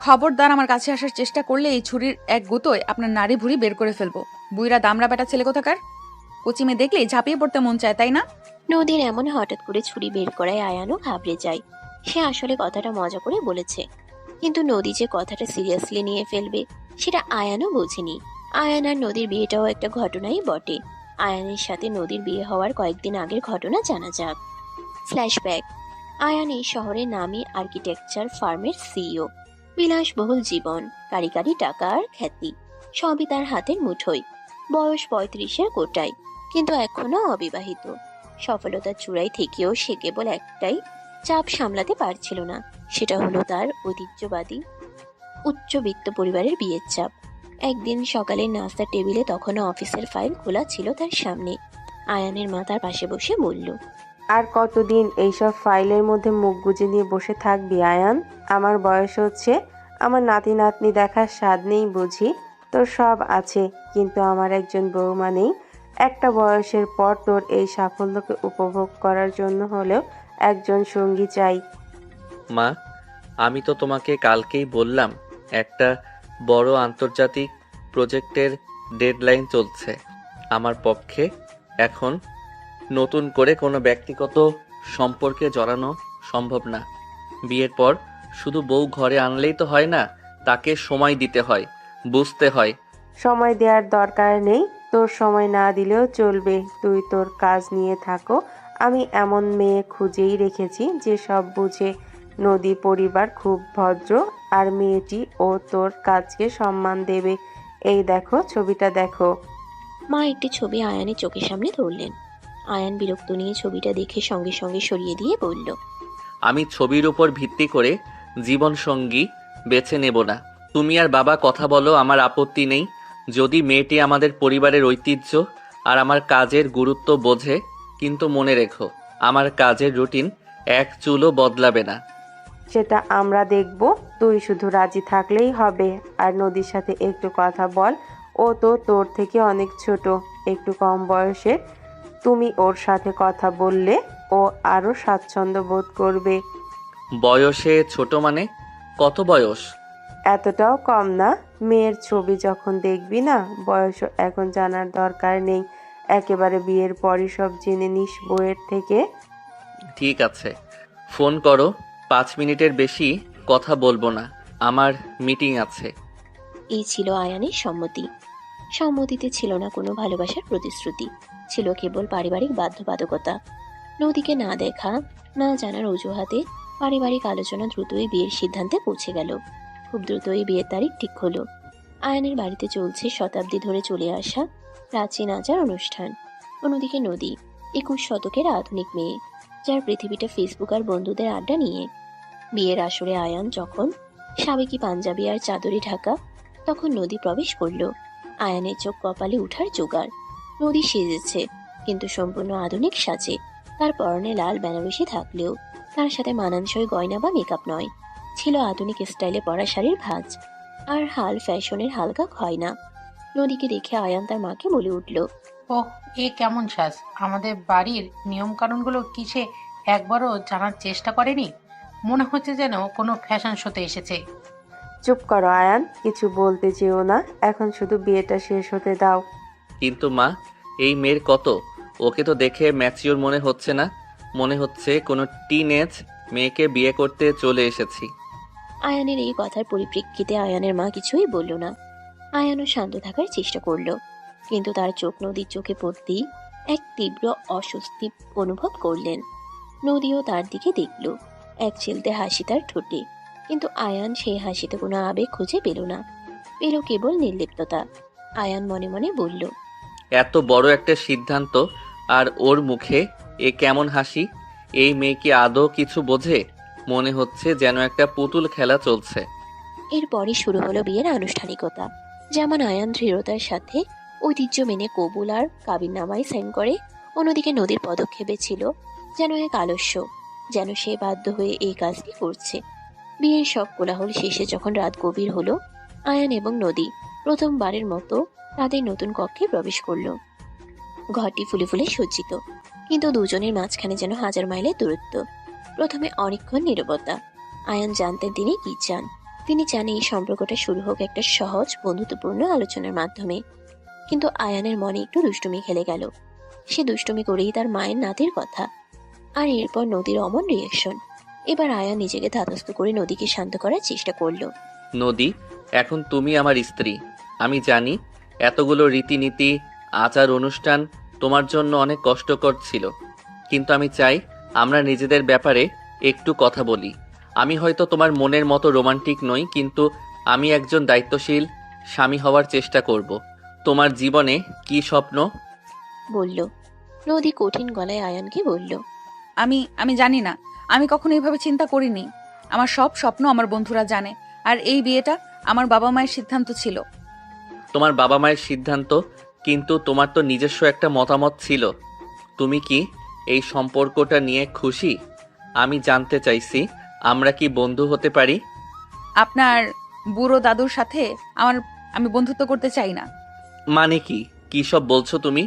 খবরদার আমার কাছে আসার চেষ্টা করলে এই ছুরির এক গুঁতোয় আপনার নাড়ি ভুঁড়ি বের করে ফেলবো। বুইরা দামড়া বেটা ছেলে কোথাকার। কচি মেয়ে দেখলেই ঝাঁপিয়ে পড়তে মন চায়, তাই না? নদীর এমন হঠাৎ করে ছুরি বের করায় আয়ানও ঘাবড়ে যায়। সে আসলে কথাটা মজা করে বলেছে, কিন্তু নদী যে কথাটা সিরিয়াসলি নিয়ে ফেলবে সেটা আয়ানও বোঝেনি। আয়ান আর নদীর বিয়েটাও একটা ঘটনাই বটে। আয়ানের সাথে নদীর বিয়ে হওয়ার কয়েকদিন আগের ঘটনা জানা যাক। ফ্ল্যাশব্যাক। আয়ান এই শহরের নামী আর্কিটেকচার ফার্মের সিইও। বিলাসবহুল জীবন, কারি কারি টাকা আর খ্যাতি সবই তার হাতের মুঠোয়। বয়স 35-এর কোটায়, কিন্তু এখনো অবিবাহিত। সফলতার চূড়ায় থেকেও সে কেবল একটাই চাপ সামলাতে পারছিল না, সেটা হলো তার ঐতিহ্যবাদী উচ্চবিত্ত পরিবারের বিয়ের চাপ। একদিন সকালে নাস্তার টেবিলে তখনও অফিসের ফাইল খোলা ছিল তার সামনে। আয়ানের মা তার পাশে বসে বলল, আর কতদিন এইসব ফাইলের মধ্যে মুখ গুজে নিয়ে বসে থাকবি আয়ান? আমার বয়স হচ্ছে, আমার নাতি নাতনি দেখার স্বাদ নেই বুঝি? তোর সব আছে, কিন্তু আমার একজন বৌমা নেই। একটা বয়সের পর তোর এই সাফল্যকে উপভোগ করার জন্য হলেও একজন সঙ্গী চাই। মা, আমি তো তোমাকে কালকেই বললাম একটা বড় আন্তর্জাতিক প্রজেক্টের ডেডলাইন চলছে। আমার পক্ষে এখন নতুন করে কোনো ব্যক্তিগত সম্পর্কে জড়ানো সম্ভব না। বিয়ের পর শুধু বউ ঘরে আনলেই তো হয় না, তাকে সময় দিতে হয়, বুঝতে হয়। সময় দেওয়ার দরকার নেই, তোর সময় না দিলেও চলবে। তুই তোর কাজ নিয়ে থাকো। আমি এমন মেয়ে খুঁজেই রেখেছি যে সব বুঝে। নদী পরিবার খুব ভদ্র, আর মেয়েটি ও তোর কাজকে সম্মান দেবে। এই দেখো, ছবিটা দেখো। মা একটি ছবি আয়ানের চোখের সামনে ধরলেন। আয়ান বিরক্ত নিয়ে ছবিটা দেখে সঙ্গে সঙ্গে সরিয়ে দিয়ে বলল, আমি ছবির উপর ভিত্তি করে জীবন সঙ্গী বেছে নেব না। তুমি আর বাবা কথা বলো, আমার আপত্তি নেই, যদি মেয়েটি আমাদের পরিবারের ঐতিহ্য আর আমার কাজের গুরুত্ব বোঝে। কিন্তু মনে রেখো, আমার কাজের রুটিন এক চুলও বদলাবে না। সেটা আমরা দেখব। তুই শুধু রাজি থাকলেই হবে। আর নদীর সাথে একটু কথা বল। ও তো তোর থেকে অনেক ছোট, একটু কম বয়সের। তুমি ওর সাথে কথা বললে ও আরো স্বাচ্ছন্দ্য বোধ করবে। বয়সে ছোট মানে? কত বয়স? এতটাও কম না। মেয়ের ছবি যখন দেখবি না, বয়সও এখন জানার দরকার নেই। একেবারে বিয়ের পরই সব জেনে নিস বইয়ের থেকে। ঠিক আছে, ফোন করো। 5 মিনিটের বেশি কথা বলবো না, আমার মিটিং আছে। এই ছিল আয়ানের সম্মতি। সম্মতিতে ছিল না কোনো ভালোবাসার প্রতিশ্রুতি, ছিল কেবল পারিবারিক বাধ্যবাধকতা। নদীকে না দেখা, না জানার অজুহাতে পারিবারিক আলোচনা দ্রুতই বিয়ের সিদ্ধান্তে পৌঁছে গেল। খুব দ্রুতই বিয়ের তারিখ ঠিক হলো। আয়ানের বাড়িতে চলছে শতাব্দী ধরে চলে আসা প্রাচীন আচার অনুষ্ঠান। অন্যদিকে নদী 21 শতকের আধুনিক মেয়ে, যার পৃথিবীটা ফেসবুক আর বন্ধুদের আড্ডা নিয়ে। বিয়ের আসরে আয়ান যখন সাবেকি পাঞ্জাবি আর চাদরে ঢাকা, তখন নদী প্রবেশ করলো। আয়ানের চোখ কপালে উঠার জোগাড়। নদী সেজেছে, কিন্তু সম্পূর্ণ আধুনিক সাজে। তার পরনে লাল বেনারসি থাকলেও তার সাথে মানানসই গয়না বা মেকআপ নয়। ছিল আধুনিক স্টাইলে পরা শাড়ির ভাঁজ, আর হাল ফ্যাশনের হালকা গয়না। নদীকে দেখে আয়ান তার মাকে বলে উঠল, ওহ, এ কেমন সাজ! আমাদের বাড়ির নিয়ম কানুনগুলো কি সে একবারও জানার চেষ্টা করেনি? মনে হচ্ছে যেন কোনো ফ্যাশন শোতে এসেছে। চুপ করো আয়ান, কিছু বলতে যেও না। এখন শুধু বিয়েটা শেষ হতে দাও। কিন্তু মা, এই মেয়ের কত? ওকে তো দেখে ম্যাচিওর মনে হচ্ছে না, মনে হচ্ছে কোনো টিনেজ মেয়েকে বিয়ে করতে চলে এসেছি। আয়ানের এই কথার পরিপ্রেক্ষিতে আয়ানের মা কিছুই বলল না। আয়ানও শান্ত থাকার চেষ্টা করলো, কিন্তু তার চোখ নদীর চোখে পড়তেই এক তীব্র অস্বস্তি অনুভব করলেন। নদীও তার দিকে দেখল, এক চিলতে হাসি তার ঠোঁটে। কিন্তু আয়ান সেই হাসিতে কোনো আবেগ খুঁজে পেল না, পেল কেবল নির্লিপ্ততা। আয়ান মনে মনে বলল, এত বড় একটা সিদ্ধান্ত, আর ওর মুখে এ কেমন হাসি! এই মেয়ে কি আদৌ কিছু বোঝে? মনে হচ্ছে যেন একটা পুতুল খেলা চলছে। এরপরই শুরু হলো বিয়ের আনুষ্ঠানিকতা। যেমন আয়ান দৃঢ়তার সাথে ঐতিহ্য মেনে কবুল আর কাবিননামায় সাইন করে, অন্যদিকে নদীর পদক্ষেপে ছিল যেন এক আলস্য, যেন সে বাধ্য হয়ে এই কাজটি করছে। বিয়ের সব কোলাহল শেষে যখন রাত গভীর হলো, আয়ান এবং নদী প্রথমবারের মতো তাদের নতুন কক্ষে প্রবেশ করলো। ঘরটি ফুলে ফুলে সজ্জিত, কিন্তু দুজনের মাঝখানে যেন হাজার মাইলের দূরত্ব। প্রথমে অনেকক্ষণ নীরবতা। আয়ান জানতেন তিনি কি চান, তিনি চান এই সম্পর্কটা শুরু হোক একটা সহজ বন্ধুত্বপূর্ণ আলোচনার মাধ্যমে। কিন্তু আয়ানের মনে একটু দুষ্টুমি খেলে গেল। সে দুষ্টুমি করেই তার মায়ের নাতির কথা। আর এরপর নদীর অমন রিয়েকশন। এবার আয়ান নিজেকে ধাতস্থ করে নদীকে শান্ত করার চেষ্টা করলো। নদী, এখন তুমি আমার স্ত্রী। আমি জানি এতগুলো রীতিনীতি, আচার অনুষ্ঠান তোমার জন্য অনেক কষ্টকর ছিল, কিন্তু আমি চাই আমরা নিজেদের ব্যাপারে একটু কথা বলি। আমি হয়তো তোমার মনের মতো রোমান্টিক নই, কিন্তু আমি একজন দায়িত্বশীল স্বামী হওয়ার চেষ্টা করব। তোমার জীবনে কি স্বপ্ন? বলল নদী কঠিন গলায় আয়ানকে বলল। আমি জানি না, আমি কখনো এইভাবে চিন্তা করিনি। আমার সব স্বপ্ন আমার বন্ধুরা জানে, আর এই বিয়েটা আমার বাবা মায়ের সিদ্ধান্ত ছিল। তোমার বাবা মায়ের সিদ্ধান্ত, কিন্তু তোমার তো নিজস্ব একটা মতামত ছিল। তুমি কি এই সম্পর্কটা নিয়ে খুশি? আমি জানতে চাইছি, আমরা কি বন্ধু হতে পারি? আপনার বুড়ো দাদুর সাথে আমি বন্ধুত্ব করতে চাই না। মানে কি, কি সব বলছো তুমি?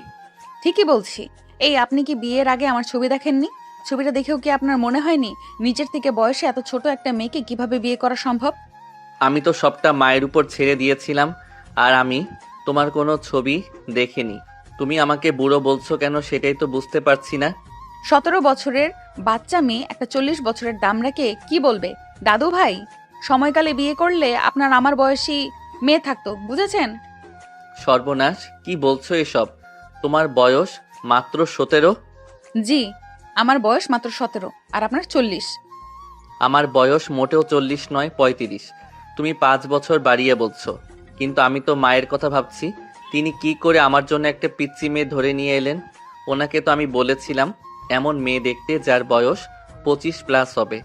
ঠিকই বলছি। এই আপনি কি বিয়ের আগে আমার ছবি দেখেননি? ছবিটা দেখেও কি আপনার মনে হয়নি নিজের থেকে বয়সে এত ছোট একটা মেয়েকে কিভাবে বিয়ে করা সম্ভব? আমি তো সবটা মায়ের উপর ছেড়ে দিয়েছিলাম, আর আমি তোমার কোনো ছবি দেখিনি। তুমি আমাকে বুড়ো বলছো কেন সেটাই তো বুঝতে পারছি না। 17 বছরের বাচ্চা মেয়ে একটা 40 বছরের দামড়াকে কি বলবে? দাদু ভাই, সময়কালে বিয়ে করলে আপনার আমার বয়সী মেয়ে থাকতো, বুঝেছেন? সর্বনাশ, কি বলছো এসব? তোমার বয়স মাত্র 17? জি, আমার বয়স মাত্র 17 আর আপনার 40। আমার বয়স মোটেও 40 নয়, 35। তুমি 5 বছর বাড়িয়ে বলছো, কিন্তু আমি তো মায়ের কথা ভাবছি। তিনি কি করে আমার জন্য একটা পিচ্চি মেয়ে ধরে নিয়ে এলেন? ওনাকে তো আমি বলেছিলাম এমন মেয়ে দেখতে যার বয়স 25+ হবে।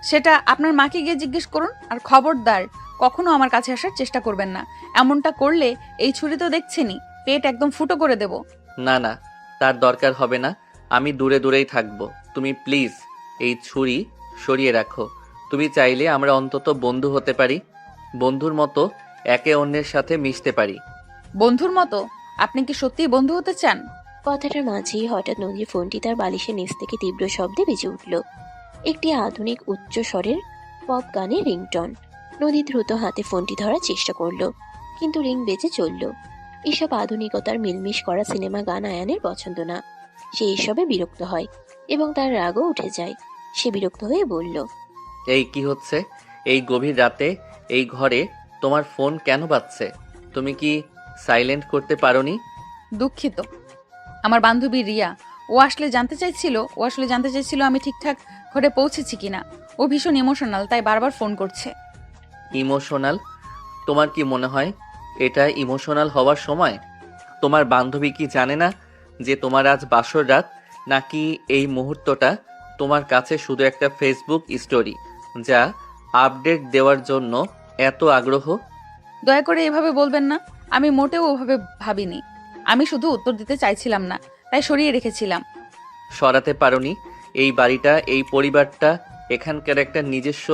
সেটা আপনার মাকে গিয়ে জিজ্ঞেস করুন। আর খবরদার কখনো আমার কাছে আসার চেষ্টা করবেন না। এমনটা করলে এই ছুরি তো দেখছেনই, পেট একদম ফুটো করে দেব। না না, তার দরকার হবে না। আমি দূরে দূরেই থাকবো। তুমি প্লিজ এই ছুরি সরিয়ে রাখো। তুমি চাইলে আমরা অন্তত বন্ধু হতে পারি, বন্ধুর মতো একে অন্যের সাথে মিশতে পারি। বন্ধুর মতো? আপনি কি সত্যিই বন্ধু হতে চান? কথাটার মাঝেই হঠাৎ নদীর ফোনটি তার বালিশের নিচ থেকে তীব্র শব্দে বেজে উঠল। একটি আধুনিক উচ্চ স্বরের পপ গানের রিংটন। নদী দ্রুত হাতে ফোনটি ধরার চেষ্টা করলো, কিন্তু রিং বেজে চলল। এসব আধুনিকতার মিলমিশ করা সিনেমা গান আয়ানের পছন্দ না। সে এসবে বিরক্ত হয় এবং তার রাগও উঠে যায়। সে বিরক্ত হয়ে বলল, এই কি হচ্ছে? এই গভীর রাতে এই ঘরে তোমার ফোন কেন বাজছে? তুমি কি সাইলেন্ট করতে পারোনি? দুঃখিত। আমার বান্ধবী রিয়া, ও আসলে জানতে চাইছিল আমি ঠিকঠাক ঘরে পৌঁছেছি কিনা। ও ভীষণ ইমোশনাল, তাই বারবার ফোন করছে। ইমোশনাল? তোমার কি মনে হয় এটা ইমোশনাল হওয়ার সময়? তোমার বান্ধবী কি জানে না যে তোমার আজ বাসর রাত? নাকি এই মুহূর্তটা তোমার কাছে শুধু একটা ফেসবুক স্টোরি যা আপডেট দেওয়ার জন্য এত আগ্রহ? দয়া করে এভাবে বলবেন না। আমি মোটেও ওভাবে ভাবিনি। আমি শুধু উত্তর দিতে চাইছিলাম না, তাই সরিয়ে রেখেছিলাম। সরাতে পারোনি? এই বাড়িটা, এই পরিবারটা, এখানকার একটা নিজস্ব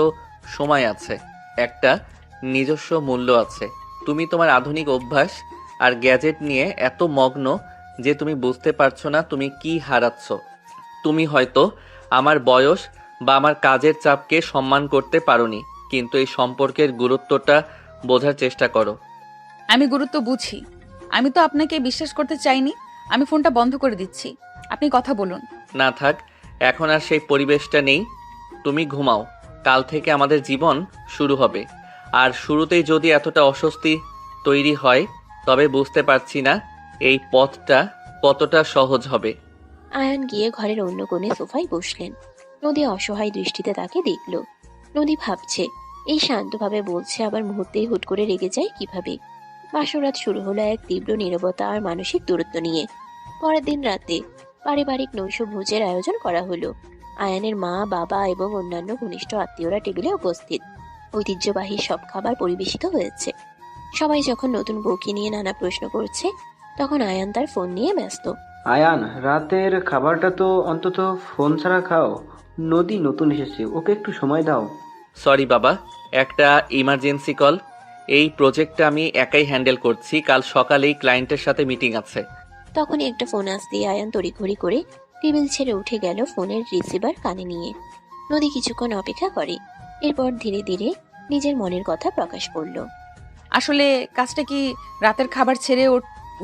সময় আছে, একটা নিজস্ব মূল্য আছে। তুমি তোমার আধুনিক অভ্যাস আর গ্যাজেট নিয়ে এত মগ্ন যে তুমি বুঝতে পারছো না তুমি কি হারাচ্ছ। তুমি হয়তো আমার বয়স বা আমার কাজের চাপকে সম্মান করতে পারোনি, কিন্তু এই সম্পর্কের গুরুত্বটা বোঝার চেষ্টা করো। আমি গুরুত্ব বুঝি। আমি তো আপনাকে বিশ্বাস করতে চাইনি। আমি ফোনটা বন্ধ করে দিচ্ছি, আপনি কথা বলুন। না থাক, এখন আর সেই পরিবেশটা নেই। তুমি ঘুমাও, কাল থেকে আমাদের জীবন শুরু হবে। আর শুরুতেই যদি এতটা অস্বস্তি তৈরি হয়, তবে বুঝতে পারছি না এই পথটা কতটা সহজ হবে। আয়ান গিয়ে ঘরের অন্য কোণে সোফায় বসলেন। নদী অসহায় দৃষ্টিতে তাকে দেখল। নদী ভাবছে, এই শান্তভাবে বলছে, আবার মুহূর্তেই হুট করে রেগে যায় কিভাবে। বাসরাত শুরু হলো এক তীব্র নীরবতা আর মানসিক দূরত্ব নিয়ে। পরের দিন রাতে পারিবারিক নৈশ ভোজের আয়োজন করা হলো। আয়ানের মা, বাবা এবং অন্যান্য ঘনিষ্ঠ আত্মীয়রা টেবিলে উপস্থিত। ঐতিহ্যবাহী সব খাবার পরিবেশিত হয়েছে। সবাই যখন নতুন বউকে নিয়ে নানা প্রশ্ন করছে, তখন আয়ান তার ফোন নিয়ে ব্যস্ত। আয়ান, রাতের খাবারটা তো অন্তত ফোন ছাড়া খাও। নদী নতুন এসেছে, ওকে একটু সময় দাও। সরি বাবা, একটা ইমার্জেন্সি কল। এই প্রজেক্টটা আমি একাই হ্যান্ডেল করছি, কাল সকালেই ক্লায়েন্টের সাথে মিটিং আছে। তখনই একটা ফোন আসতেই আয়ান তড়িঘড়ি করে টেবিল ছেড়ে উঠে গেল ফোনের রিসিভার কানে নিয়ে। নদী কিছুক্ষণ অপেক্ষা করে, এরপর ধীরে ধীরে নিজের মনের কথা প্রকাশ করল। আসলে কাজটা কি রাতের খাবার ছেড়ে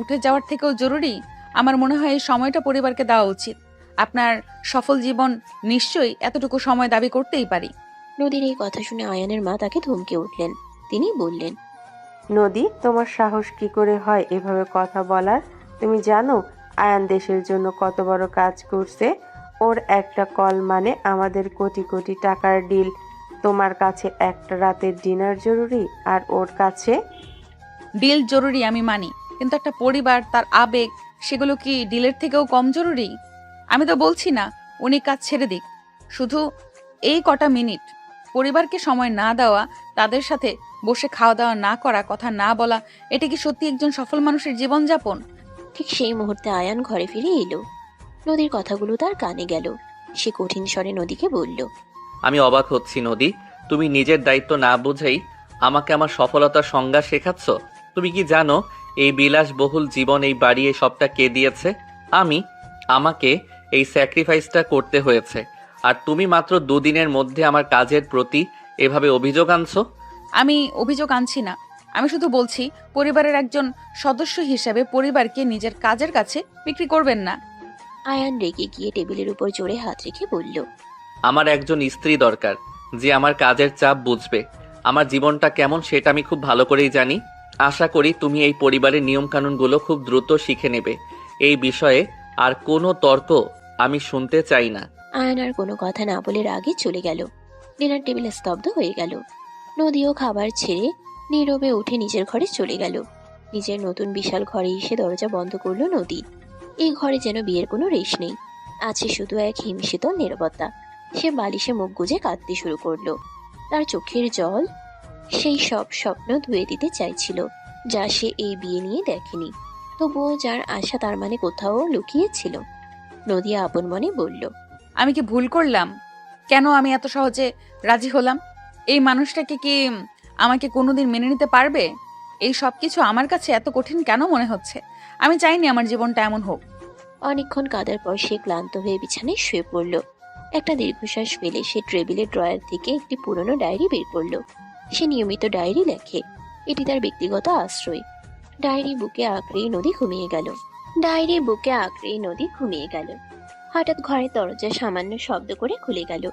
উঠে যাওয়ার থেকেও জরুরি? আমার মনে হয় এই সময়টা পরিবারকে দেওয়া উচিত। আপনার সফল জীবন নিশ্চয়ই এতটুকু সময় দাবি করতেই পারি। নদীর এই কথা শুনে আয়ানের মা তাকে ধমকে উঠলেন। তিনি বললেন, নদী, তোমার সাহস কি করে হয় এভাবে কথা বলার? তুমি জানো আয়ান দেশের জন্য কত বড় কাজ করছে? ওর একটা কল মানে আমাদের কোটি কোটি টাকার ডিল। তোমার কাছে একটা রাতের ডিনার জরুরি, আর ওর কাছে ডিল জরুরি আমি মানি, কিন্তু একটা পরিবার, তার আবেগ, সেগুলো কি ডিলের থেকেও কম জরুরি? আমি তো বলছি না উনি কাজ ছেড়ে দিক, শুধু এই কটা মিনিট পরিবারকে সময় না দেওয়া, তাদের সাথে বসে খাওয়া দাওয়া না করা, কথা না বলা, এটা কি সত্যি একজন সফল মানুষের জীবনযাপন? ঠিক সেই মুহূর্তে আয়ান ঘরে ফিরে এলো। নদীর কথাগুলো তার কানে গেল। সে কঠিন স্বরে নদীকে বলল, আমি অবাক হচ্ছি নদী, তুমি নিজের দায়িত্ব না বুঝেই আমাকে আমার সফলতার সংজ্ঞা শেখাচ্ছ। তুমি কি জানো এই বিলাসবহুল জীবন, এই বাড়ি, এই সবটা কে দিয়েছে? আমাকে এই স্যাক্রিফাইসটা করতে হয়েছে। আর তুমি মাত্র দুদিনের মধ্যে আমার কাজের প্রতি এভাবে অভিযোগ আনছো। আমি অভিযোগ আনছি না, আমি শুধু বলছি পরিবারের একজন সদস্য হিসেবে পরিবারকে নিজের কাজের কাছে বিক্রি করবেন না। আয়ান রেগে গিয়ে টেবিলের উপর জোরে হাত রেখে বলল, আমার একজন স্ত্রী দরকার যে আমার কাজের চাপ বুঝবে। আমার জীবনটা কেমন সেটা আমি খুব ভালো করেই জানি। আশা করি তুমি এই পরিবারের নিয়মকানুনগুলো খুব দ্রুত শিখে নেবে। এই বিষয়ে আর কোনো তর্ক আমি শুনতে চাই না। আয়ান আর কোনো কথা না বলে রাগে চলে গেল। ডিনার টেবিল স্তব্ধ হয়ে গেল। নদীও খাবার ছেড়ে নীরবে উঠে নিজের ঘরে চলে গেল। নিজের নতুন বিশাল ঘরে এসে দরজা বন্ধ করলো নদী। এই ঘরে যেন বিয়ের কোনো রেশ নেই, আছে শুধু এক হিমশীতল নীরবতা। সে বালিশে মুখ গুজে কাঁদতে শুরু করলো। তার চোখের জল সেই সব স্বপ্ন ধুয়ে দিতে চাইছিল, যা সে এই বিয়ে নিয়ে দেখেনি। তবুও যার আশা তার মানে কোথাও লুকিয়েছিল। নদী আপন মনে বলল, আমি কি ভুল করলাম? কেন আমি এত সহজে রাজি হলাম? এই মানুষটাকে কি আমাকে কোনোদিন মেনে নিতে পারবে? এই সব কিছু আমার কাছে এত কঠিন কেন মনে হচ্ছে? আমি চাইনি আমার জীবনটা এমন হোক। অনেকক্ষণ কাঁদার পর সে ক্লান্ত হয়ে বিছানায় শুয়ে পড়ল। একটা দীর্ঘশ্বাস ফেলে সে টেবিলের ড্রয়ার থেকে একটি পুরনো ডায়েরি বের করলো। সে নিয়মিত ডায়েরি লেখে, এটি তার ব্যক্তিগত আশ্রয়। ডায়েরি বুকে আঁকড়েই নদী ঘুমিয়ে গেল। হঠাৎ ঘরের দরজা সামান্য শব্দ করে খুলে গেল।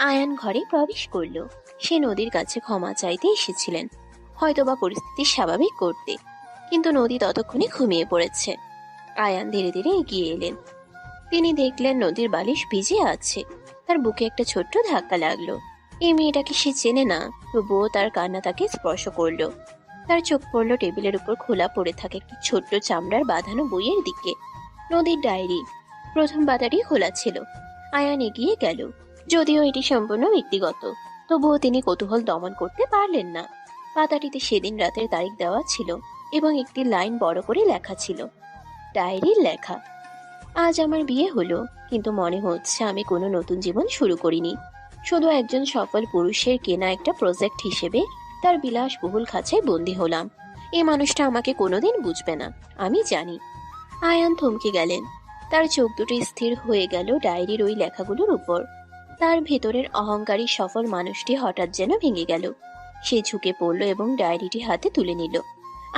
আয়ান ঘরে প্রবেশ করলো। সে নদীর কাছে ক্ষমা চাইতে এসেছিলেন, হয়তোবা পরিস্থিতি স্বাভাবিক করতে, কিন্তু নদী ততক্ষণে ঘুমিয়ে পড়েছে। আয়ান ধীরে ধীরে এগিয়ে এলেন। তিনি দেখলেন নদীর বালিশ ভিজে আছে। তার বুকে একটা ছোট্ট ধাক্কা লাগলো। এই মেয়েটাকে সে চেনে না, তবুও তার কান্না তাকে স্পর্শ করলো। তার চোখ পড়ল টেবিলের উপর খোলা পড়ে থাকে একটি ছোট্ট চামড়ার বাঁধানো বইয়ের দিকে। নদীর ডায়েরি, প্রথম পাতাটি খোলা ছিল। আয়ান এগিয়ে গেল। যদিও এটি সম্পূর্ণ ব্যক্তিগত, তবুও তিনি কৌতূহল দমন করতে পারলেন না। পাতাটিতে সেদিন রাতের তারিখ দেওয়া ছিল এবং একটি লাইন বড় করে লেখা ছিল, ডায়েরির লেখা, আজ আমার বিয়ে হলো, কিন্তু মনে হচ্ছে আমি কোনো নতুন জীবন শুরু করিনি। শুধু একজন সফল পুরুষের কেনা একটা প্রজেক্ট হিসেবে তার বিলাসবহুল খাঁচায় বন্দি হলাম। এই মানুষটা আমাকে কোনোদিন বুঝবে না, আমি জানি। আয়ান থমকে গেলেন। তার চোখ দুটো স্থির হয়ে গেল ডায়েরির ওই লেখাগুলোর উপর। তার ভেতরের অহংকারী সফল মানুষটি হঠাৎ যেন ভেঙে গেল। সে ঝুঁকে পড়ল এবং ডায়েরিটি হাতে তুলে নিল।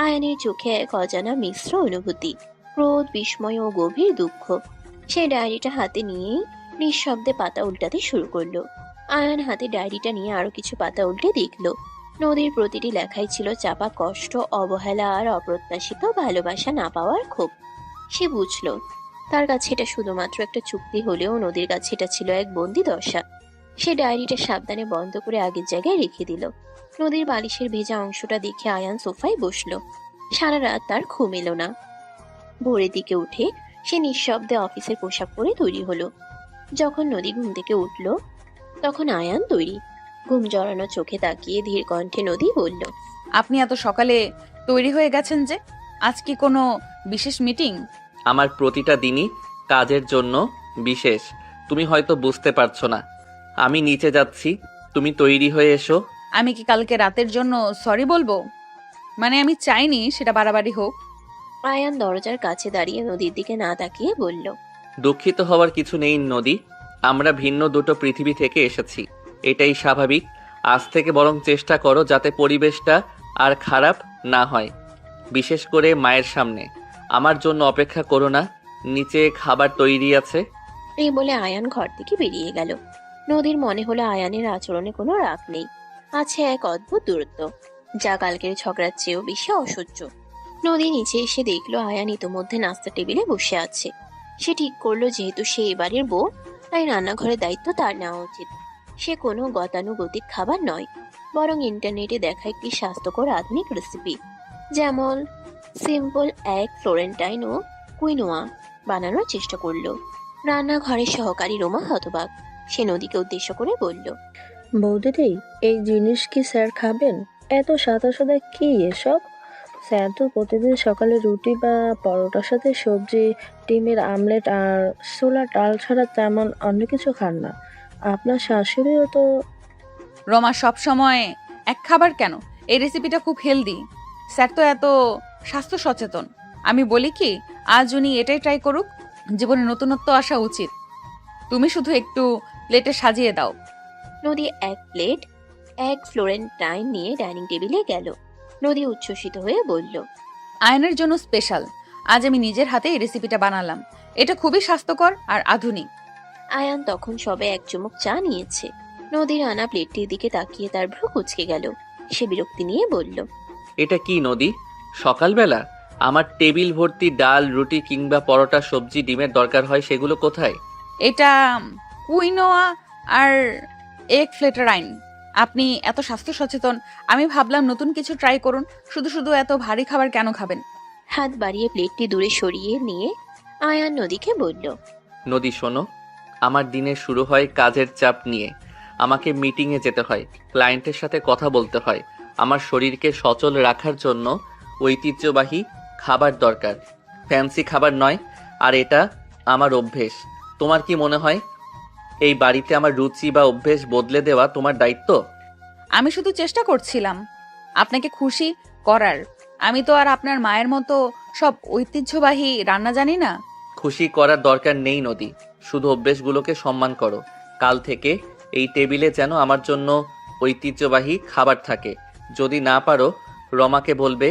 আয়ানের চোখে এক অজানা মিশ্র অনুভূতি, ক্রোধ, বিস্ময় ও গভীর দুঃখ। সে ডায়েরিটা হাতে নিয়েই নিঃশব্দে পাতা উল্টাতে শুরু করলো। আয়ান হাতে ডায়েরিটা নিয়ে আরো কিছু পাতা উল্টে দেখলো। নদীর প্রতিটি লেখায় ছিল চাপা কষ্ট, অবহেলা আর অপ্রত্যাশিত ভালোবাসা না পাওয়ার ক্ষোভ। সে বুঝলো তার কাছে এটা শুধুমাত্র একটা চুক্তি হলেও নদীর কাছে এটা ছিল এক বন্দি দশা। সে ডায়েরিটা সাবধানে বন্ধ করে আগের জায়গায় রেখে দিল। নদীর বালিশের ভেজা অংশটা দেখে আয়ান সোফায় বসলো। সারা রাত তার ঘুম এলো না। ভোরের দিকে উঠে সে নিঃশব্দে অফিসের পোশাক পরে তৈরি হলো। যখন নদী ঘুম থেকে উঠল, তখন আয়ান তৈরি। ঘুম জড়ানো চোখে তাকিয়ে ধীর কণ্ঠে নদী বলল, আপনি এত সকালে তৈরি হয়ে গেছেন যে? আজ কি কোনো বিশেষ মিটিং? আমার প্রতিটা দিনই কাজের জন্য বিশেষ। তুমি হয়তো বুঝতে পারছো না। আমি নিচে যাচ্ছি, তুমি তৈরি হয়ে এসো। আমি কি কালকে রাতের জন্য সরি বলবো? মানে আমি চাইনি সেটা বাড়াবাড়ি হোক। আয়ান দরজার কাছে দাঁড়িয়ে নদীর দিকে না তাকিয়ে বলল, দুঃখিত হওয়ার কিছু নেই নদী। আমরা ভিন্ন দুটো পৃথিবী থেকে এসেছি, এটাই স্বাভাবিক। আজ থেকে বরং চেষ্টা করো যাতে পরিবেশটা আর খারাপ না হয়, বিশেষ করে মায়ের সামনে। আমার জন্য অপেক্ষা করো না, নিচে খাবার তৈরি আছে। এই বলে আয়ান ঘর থেকে বেরিয়ে গেল। নদীর মনে হলো আয়ানের আচরণে কোনো রাগ নেই, আছে এক অদ্ভুত দূরত্ব, যা কালকের ঝগড়ার চেয়েও বেশি অসহ্য। নদী নিচে এসে দেখলো আয়ান ইতোমধ্যে নাস্তা টেবিলে বসে আছে। সে ঠিক করলো যেহেতু সে এবারের বউ, তাই রান্নাঘরের দায়িত্ব তার নেওয়া উচিত। সে কোনো গতানুগতিক খাবার নয়, বরং ইন্টারনেটে দেখা একটি স্বাস্থ্যকর আধুনিক রেসিপি, যেমন সিম্পল এগ ফ্লোরেন্টাইন ও কুইনোয়া বানানোর চেষ্টা করলো। রান্নাঘরের সহকারী রোমা হতবাক। সে নদীকে উদ্দেশ্য করে বলল, বৌদিদি, এই জিনিস কি স্যার খাবেন? এত সাদা সাদা কি এসব? স্যার তো প্রতিদিন সকালে রুটি বা পরোটার সাথে সবজি, ডিমের আমলেট আর ছোলা ডাল ছাড়া তেমন অন্য কিছু খান না। আপনার শাশুড়িও তো। রমা সব সময় এক খাবার কেন? এই রেসিপিটা খুব হেলদি। স্যার তো এত স্বাস্থ্য সচেতন। আমি বলি কি, আজ উনি এটাই ট্রাই করুক। জীবনে নতুনত্ব আসা উচিত। তুমি শুধু একটু প্লেটে সাজিয়ে দাও। নদী এক প্লেট এগ ফ্লোরেন্টাইন নিয়ে ডাইনিং টেবিলে গেল। নদী উচ্ছ্বসিত হয়ে বলল, আয়নের জন্য স্পেশাল। আজ আমি নিজের হাতে এই রেসিপিটা বানালাম। এটা খুবই স্বাস্থ্যকর আর আধুনিক। আয়ান তখন সবে এক চুমুক চা নিয়েছে। নদীর আনা প্লেটটির দিকে তাকিয়ে তার ভ্রু কুঁচকে গেল। সে বিরক্তি নিয়ে বলল, এটা কি নদী? সকালবেলা আমার টেবিল ভর্তি ডাল, রুটি কিংবা পরোটা, সবজি, ডিমের দরকার হয়, সেগুলো কোথায়? এটা কুইনোয়া আর এগ ফ্লেটারাইন। আপনি এত স্বাস্থ্য সচেতন, আমি ভাবলাম নতুন কিছু ট্রাই করুন। শুধু শুধু এত ভারী খাবার কেন খাবেন? হাত বাড়িয়ে প্লেটটি দূরে সরিয়ে নিয়ে আয়ান নদীকে বলল, নদী শোনো, আমার দিনের শুরু হয় কাজের চাপ নিয়ে। আমাকে মিটিংয়ে যেতে হয়, ক্লায়েন্টের সাথে কথা বলতে হয়। আমার শরীরকে সচল রাখার জন্য ঐতিহ্যবাহী খাবার দরকার, ফ্যান্সি খাবার নয়। আর এটা আমার অভ্যেস। তোমার কি মনে হয় এই বাড়িতে আমার রুচি বা অভ্যেস বদলে দেওয়া তোমার দায়িত্ব? আমি শুধু চেষ্টা করছিলাম আপনাকে খুশি করার। আমি তো আর আপনার মায়ের মতো সব ঐতিহ্যবাহী রান্না জানি না। খুশি করার দরকার নেই নদী, শুধু অভ্যেসগুলোকে সম্মান করো। কাল থেকে এই টেবিলে যেন আমার জন্য ঐতিহ্যবাহী খাবার থাকে। যদি না পারো, রমাকে বলবে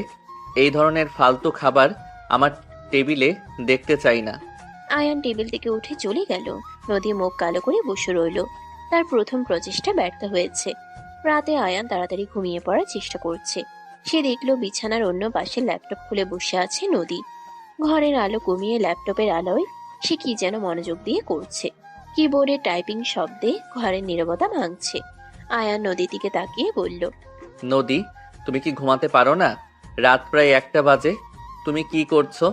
এই ধরনের ফালতু খাবার আমার টেবিলে দেখতে চাই না। আয়ান টেবিল থেকে উঠে চলে গেল। নদী মুখ কালো করে বসে রইল। তার প্রথম প্রচেষ্টা ব্যর্থ হয়েছে। রাতে আয়ান তাড়াতাড়ি ঘুমিয়ে পড়ার চেষ্টা করছে। সে দেখলো বিছানার অন্য পাশে ল্যাপটপ খুলে বসে আছে নদী। ঘরের আলো কমিয়ে ল্যাপটপের আলোয় সে কি যেন মনোযোগ দিয়ে করছে। কিবোর্ডে টাইপিং শব্দে ঘরের নীরবতা ভাঙছে। আয়ান নদীর দিকে তাকিয়ে বলল, নদী, তুমি কি ঘুমাতে পারো না? রাত প্রায় 1টা বাজে, তুমি কি করছো?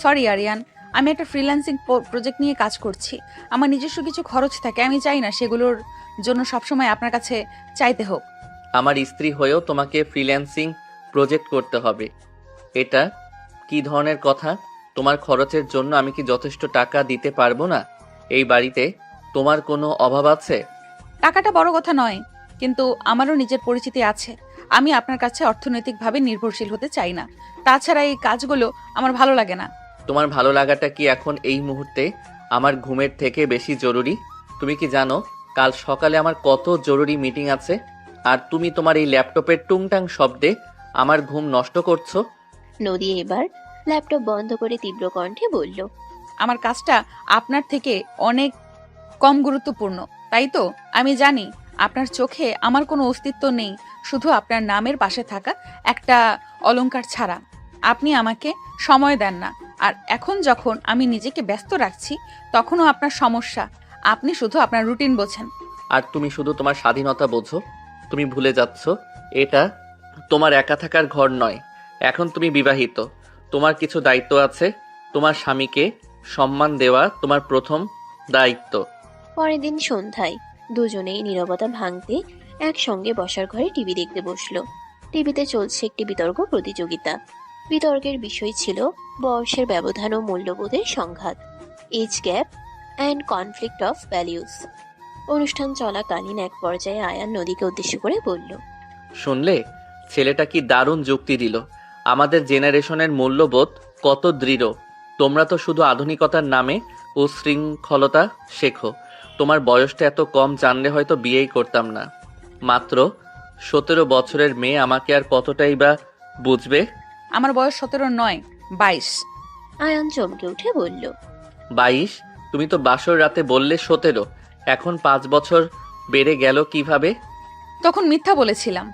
সরি আরিয়ান, আমি একটা ফ্রিল্যান্সিং প্রজেক্ট নিয়ে কাজ করছি। আমার নিজস্ব কিছু খরচ থাকে, আমি চাই না সেগুলোর জন্য সবসময় আপনার কাছে চাইতে হোক। আমার স্ত্রী হয়েও তোমাকে ফ্রিল্যান্সিং প্রজেক্ট করতে হবে, এটা কি ধরনের কথা? তোমার খরচের জন্য আমি কি যথেষ্ট টাকা দিতে পারবো না? এই বাড়িতে তোমার কোনো অভাব আছে? টাকাটা বড় কথা নয়, কিন্তু আমারও নিজের পরিচিতি আছে। আমি আপনার কাছে অর্থনৈতিকভাবে নির্ভরশীল হতে চাই না। তাছাড়া এই কাজগুলো আমার ভালো লাগে না। তোমার ভালো লাগাটা কি এখন এই মুহূর্তে আমার ঘুমের থেকে বেশি জরুরি? তুমি কি জানো কাল সকালে আমার কত জরুরি মিটিং আছে? আর তুমি তোমার এই ল্যাপটপের টুংটাং শব্দে আমার ঘুম নষ্ট করছো। নদী এবার ল্যাপটপ বন্ধ করে তীব্র কণ্ঠে বলল, আমার কাজটা আপনার থেকে অনেক কম গুরুত্বপূর্ণ, তাই তো? আমি জানি আপনার চোখে আমার কোনো অস্তিত্ব নেই, শুধু আপনার নামের পাশে থাকা একটা অলংকার ছাড়া। আপনি আমাকে সময় দেন না, আর এখন যখন আমি নিজেকে ব্যস্ত রাখছি তখনও আপনার সমস্যা। আপনি শুধু আপনার রুটিন বোঝেন। আর তুমি শুধু তোমার স্বাধীনতা বোঝো। তুমি ভুলে যাচ্ছ এটা তোমার একা থাকার ঘর নয়। এখন তুমি বিবাহিত, তোমার কিছু দায়িত্ব আছে। তোমার স্বামীকে সম্মান দেওয়া তোমার প্রথম দায়িত্ব। পরের দিন সন্ধ্যায় দুজনেই নীরবতা ভাঙতে একসঙ্গে বসার ঘরে টিভি দেখতে বসলো। টিভিতে চলছে একটি বিতর্ক প্রতিযোগিতা। বিতর্কের বিষয় ছিল বয়সের ব্যবধান ও মূল্যবোধের সংঘাত, age gap and conflict of values. অনুষ্ঠান চলাকালীন এক পর্যায়ে আয়ান নদীকে উদ্দেশ্য করে বলল, শুনলে ছেলেটা কি দারুণ যুক্তি দিল। আমাদের জেনারেশনের মূল্যবোধ কত দৃঢ়। তোমরা তো শুধু আধুনিকতার নামে উচ্ছৃঙ্খলতা শেখো। তোমার বয়সটা এত কম জানলে হয়তো বিয়েই করতাম না। মাত্র 17 বছরের মেয়ে আমাকে আর কতটাই বা বুঝবে? আমার বয়স 17 নয়, 22। আয়ান চমকে উঠে বলল। 22? তুমি তো বাসর রাতে বললে 17, এখন 5 বছর বেড়ে গেল কিভাবে? তখন মিথ্যা বলেছিলাম।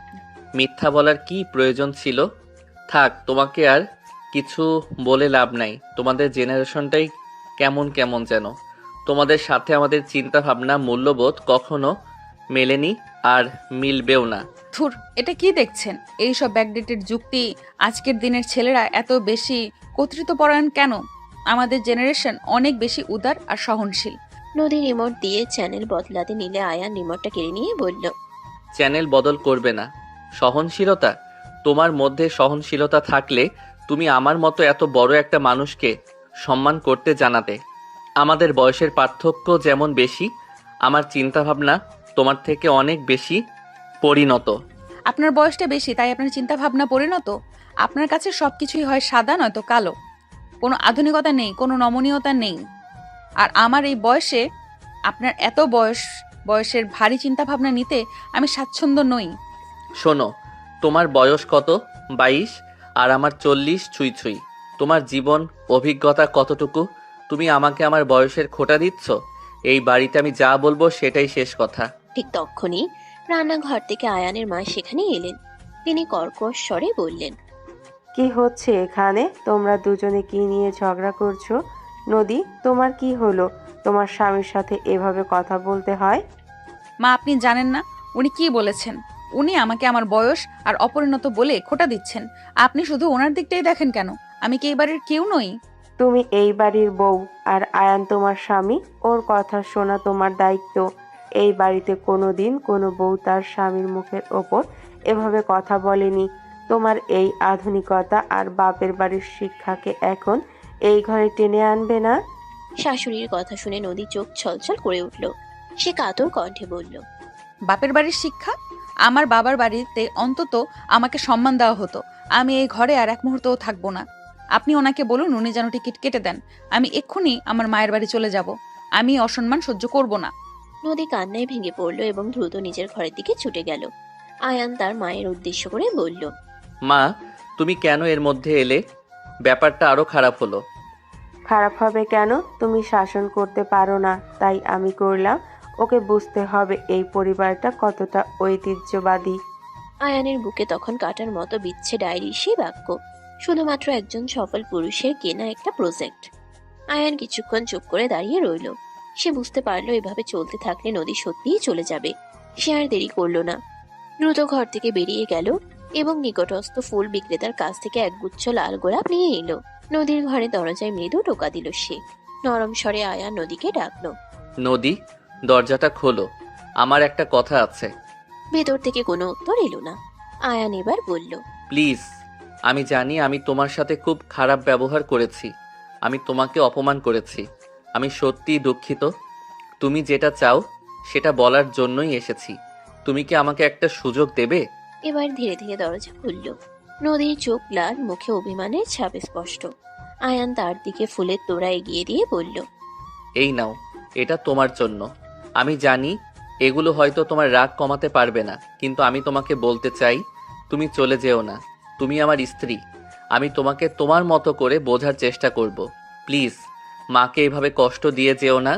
মিথ্যা বলার কি প্রয়োজন ছিল? থাক, তোমাকে আর কিছু বলে লাভ নাই। তোমাদের জেনারেশনটাই কেমন কেমন যেন। তোমাদের সাথে আমাদের চিন্তা ভাবনা মূল্যবোধ কখনো মেলেনি আর মিলবেও না। ধুর, এটা কি দেখছেন? এইসব ব্যাকডেটেড যুক্তি। আজকের দিনের ছেলেরা এত বেশি কর্তৃত্বপরায়ণ কেন? আমাদের জেনারেশন অনেক বেশি উদার আর সহনশীল। নদী রিমোট দিয়ে চ্যানেল বদলাতে নিলে আয়ান রিমোটটা কেড়ে নিয়ে বলল। চ্যানেল বদল করবে না। সহনশীলতা? তোমার মধ্যে সহনশীলতা থাকলে তুমি আমার মতো এত বড় একটা মানুষকে সম্মান করতে জানাতে। আমাদের বয়সের পার্থক্য যেমন বেশি, আমার চিন্তাভাবনা তোমার থেকে অনেক বেশি পরিণত। আপনার বয়সটা বেশি তাই আপনার চিন্তা ভাবনা পরিণত। আপনার কাছে সবকিছুই হয় সাদা নয়তো কালো। কোনো আধুনিকতা নেই, কোনো নমনীয়তা নেই। আর আমার এই বয়সে আপনার এত বয়সের ভারী চিন্তা ভাবনা নিতে আমি স্বাচ্ছন্দ্য নই। শোনো, তোমার বয়স কত? 22 আর আমার 40 ছুঁই ছুঁই। তোমার জীবন অভিজ্ঞতা কতটুকু? তুমি আমাকে আমার বয়সের খোঁটা দিচ্ছ? এই বাড়িতে আমি যা বলবো সেটাই শেষ কথা। ঠিক তক্ষুনি রান্নাঘর থেকে আয়ানের মা সেখানে এলেন। তিনি কর্কশ স্বরে বললেন। কি হচ্ছে এখানে? তোমরা দুজনে কি নিয়ে ঝগড়া করছো? নদী, তোমার কি হলো? তোমার স্বামীর সাথে এভাবে কথা বলতে হয়? মা, আপনি জানেন না উনি কি বলেছেন? উনি আমাকে আমার বয়স আর অপরিণত বলে খোঁটা দিচ্ছেন। আপনি শুধু ওনার দিকটাই দেখেন কেন? আমি কি এই বাড়ির কেউ নই? তুমি এই বাড়ির বউ আর আয়ান তোমার স্বামী। ওর কথা শোনা তোমার দায়িত্ব। এই বাড়িতে কোনোদিন কোনো বউ তার স্বামীর মুখের ওপর এভাবে কথা বলেনি। তোমার এই আধুনিকতা আর বাপের বাড়ির শিক্ষাকে এখন এই ঘরে টেনে আনবে না? শাশুড়ির কথা শুনে নদী চোখ ছলছল করে উঠল। সে কাতর কণ্ঠে বলল। বাপের বাড়ির শিক্ষা? আমার বাবার বাড়িতে অন্তত আমাকে সম্মান দেওয়া হতো। আমি এই ঘরে আর এক মুহূর্তও থাকবো না। আপনি ওনাকে বলুন উনি যেন টিকিট কেটে দেন। আমি এক্ষুনি আমার মায়ের বাড়ি চলে যাব। আমি অসম্মান সহ্য করব না। নদী কান্নায় ভেঙে পড়ল এবং দ্রুত নিজের ঘরের দিকে ছুটে গেল। আয়ান তার মায়ের উদ্দেশ্য করে বলল। মা, তুমি কেন এর মধ্যে এলে? ব্যাপারটা আরো খারাপ হলো। খারাপ হবে কেন? তুমি শাসন করতে পারো না তাই আমি করলাম। ওকে বুঝতে হবে এই পরিবারটা কতটা ঐতিহ্যবাদী। আয়ানের বুকে তখন কাটার মতো বিচ্ছে ডায়েরির সেই বাক্য। শুধুমাত্র একজন সফল পুরুষের কেনা একটা প্রজেক্ট। আয়ান কিছুক্ষণ চুপ করে দাঁড়িয়ে রইল। সে বুঝতে পারলো এভাবে চলতে থাকলে নদী সত্যিই চলে যাবে। সে আর দেরি করলো না। দ্রুত ঘর থেকে বেরিয়ে গেল এবং নিকটস্থ ফুল বিক্রেতার কাছ থেকে একগুচ্ছ লাল গোলাপ নিয়ে এলো। নদীর ঘরে দরজায় মৃদু টোকা দিল সে। নরম স্বরে আয়ান নদীকে ডাকলো। নদী, দরজাটা খোলো, আমার একটা কথা আছে। ভেতর থেকে কোনো উত্তর এলো না। আয়ান এবার বলল। প্লিজ। আমি জানি আমি তোমার সাথে খুব খারাপ ব্যবহার করেছি, আমি তোমাকে অপমান করেছি। আমি সত্যিই দুঃখিত। তুমি যেটা চাও সেটা বলার জন্যই এসেছি। তুমি কি আমাকে একটা সুযোগ দেবে? এবার ধীরে ধীরে দরজা খুলল। নদীর চোখ লাল, মুখে অভিমানের ছাপ স্পষ্ট। আয়ান তার দিকে ফুলের তোড়া এগিয়ে দিয়ে বলল। এই নাও, এটা তোমার জন্য। আমি জানি এগুলো হয়তো তোমার রাগ কমাতে পারবে না, কিন্তু আমি তোমাকে বলতে চাই, তুমি চলে যেও না। তুমি আমার স্ত্রী। আমি তোমাকে তোমার মতো করে বোঝার চেষ্টা করব। প্লিজ, মাকে এভাবে কষ্ট দিয়ে যেও না।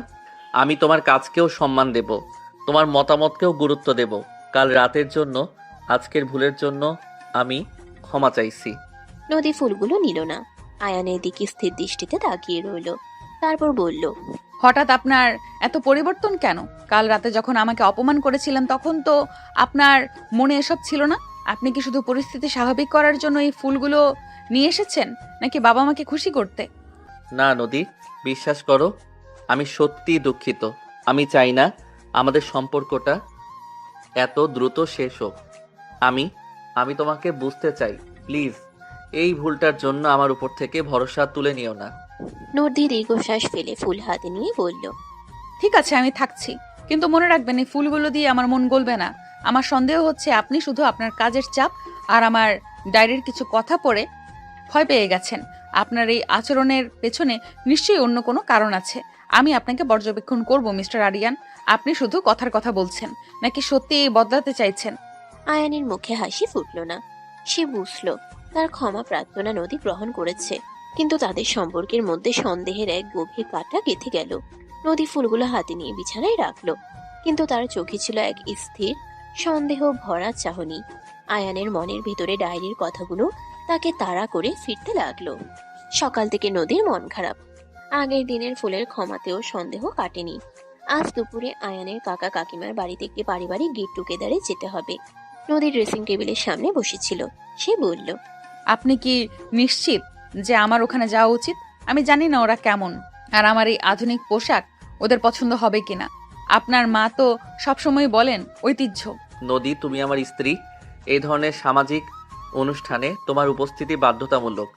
আমি তোমার কাজকেও সম্মান দেব, তোমার মতামতকেও গুরুত্ব দেব। কাল রাতের জন্য, আজকের ভুলের জন্য আমি ক্ষমা চাইছি। নদী ফুলগুলো নিল না। আয়ানের দিকে স্থির দৃষ্টিতে তাকিয়ে রইল। তারপর বলল। হঠাৎ আপনার এত পরিবর্তন কেন? কাল রাতে যখন আমাকে অপমান করেছিলেন তখন তো আপনার মনে এসব ছিল না। আপনি কি শুধু পরিস্থিতি স্বাভাবিক করার জন্য এই ফুলগুলো নিয়ে এসেছেন, নাকি বাবা মাকে খুশি করতে? না নদী, বিশ্বাস করো, আমি সত্যিই দুঃখিত। আমি চাই না আমাদের সম্পর্কটা এত দ্রুত শেষ হোক। আমি তোমাকে বুঝতে চাই। প্লিজ, এই ভুলটার জন্য আমার উপর থেকে ভরসা তুলে নিও না। নদী দীর্ঘশ্বাস ফেলে ফুল হাতে নিয়ে বলল। ঠিক আছে, আমি থাকছি, কিন্তু মনে রাখবেন এই ফুলগুলো দিয়ে আমার মন গলবে না। আমার সন্দেহ হচ্ছে আপনি শুধু আপনার কাজের চাপ আর আমার ডায়েরির কিছু কথা পড়ে ভয় পেয়ে গেছেন। আপনার এই আচরণের পেছনে নিশ্চয়ই অন্য কোনো কারণ আছে। আমি আপনাকে পর্যবেক্ষণ করব মিস্টার আরিয়ান। আপনি শুধু কথার কথা বলছেন নাকি সত্যি বদলাতে চাইছেন? আয়ানের মুখে হাসি ফুটল না। সে বুঝল তার ক্ষমা প্রার্থনা নদী গ্রহণ করেছে, কিন্তু তাদের সম্পর্কের মধ্যে সন্দেহের এক গভীর কাঁটা গেঁথে গেল। নদী ফুলগুলো হাতে নিয়ে বিছানায় রাখলো, কিন্তু তার চোখে ছিল এক স্থির সন্দেহ ভরা চাহনি। আয়ানের মনের ভিতরে ডায়েরির কথাগুলো তাকে তাড়া করে ফিরতে লাগলো। সকাল থেকে নদীর মন খারাপ। আগের দিনের ফুলের ক্ষমাতেও সন্দেহ কাটেনি। আজ দুপুরে আয়ানের কাকা কাকিমার বাড়িতে একটি পারিবারিক গেট টুগেদারে যেতে হবে। নদী ড্রেসিং টেবিলের সামনে বসেছিল। সে বলল, আপনি কি নিশ্চিত যে আমার ওখানে যাওয়া উচিত? আমি জানি না ওরা কেমন, আর আমার এই আধুনিক পোশাক ওদের পছন্দ হবে কিনা। আপনার মা তো সবসময় বলেন ঐতিহ্য। নদী, তুমি আমার স্ত্রী। এই ধরনের সামাজিক অনুষ্ঠানে তোমার উপস্থিতি বাধ্যতামূলক।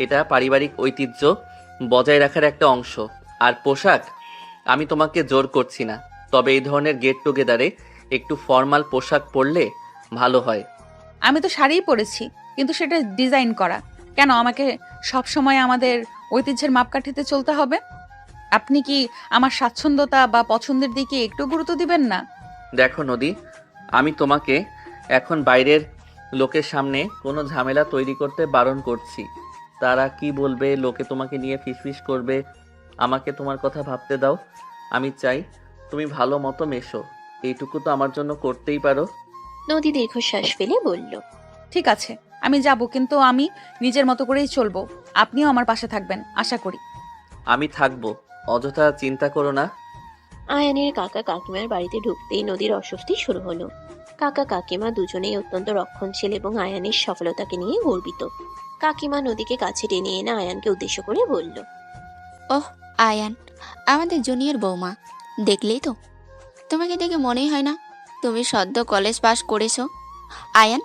এটা পারিবারিক ঐতিহ্য বজায় রাখার একটা অংশ। আর পোশাক, আমি তোমাকে জোর করছি না, তবে এই ধরনের গেট টুগেদারে একটু ফর্মাল পোশাক পরলে ভালো হয়। আমি তো শাড়িই পরেছি, কিন্তু সেটা ডিজাইন করা। কেন আমাকে সব সময় আমাদের ঐতিহ্যের মাপকাঠিতে চলতে হবে? আপনি কি আমার স্বাচ্ছন্দ্যতা বা পছন্দের দিকে একটু গুরুত্ব দিবেন না? দেখো নদী, আমি তোমাকে এখন বাইরের লোকের সামনে কোনো ঝামেলা তৈরি করতে বারণ করছি। তারা কি বলবে, লোকে তোমাকে নিয়ে ফিসফিস করবে। আমাকে তোমার কথা ভাবতে দাও। আমি চাই তুমি ভালো মতো মেশো, এইটুকু তো আমার জন্য করতেই পারো। নদী দীর্ঘশ্বাস ফেলে বলল, ঠিক আছে, আমি যাব, কিন্তু আমি নিজের মতো করেই চলবো। আপনিও আমার পাশে থাকবেন আশা করি। আমি থাকবো, অযথা চিন্তা করো না। আয়ানের কাকা কাকিমার বাড়িতে ঢুকতেই নদীর অস্বস্তি শুরু হলো। কাকা কাকিমা দুজনেই অত্যন্ত রক্ষণশীল এবং আয়ানের সফলতাকে নিয়ে গর্বিত। কাকিমা নদীকে কাছে টেনে এনে আয়ানকে উদ্দেশ্য করে বলল, ওহ আয়ান, আমাদের জুনিয়র বৌমা, দেখলেই তো, তোমাকে দেখে মনেই হয় না তুমি সদ্য কলেজ পাশ করেছো। আয়ান,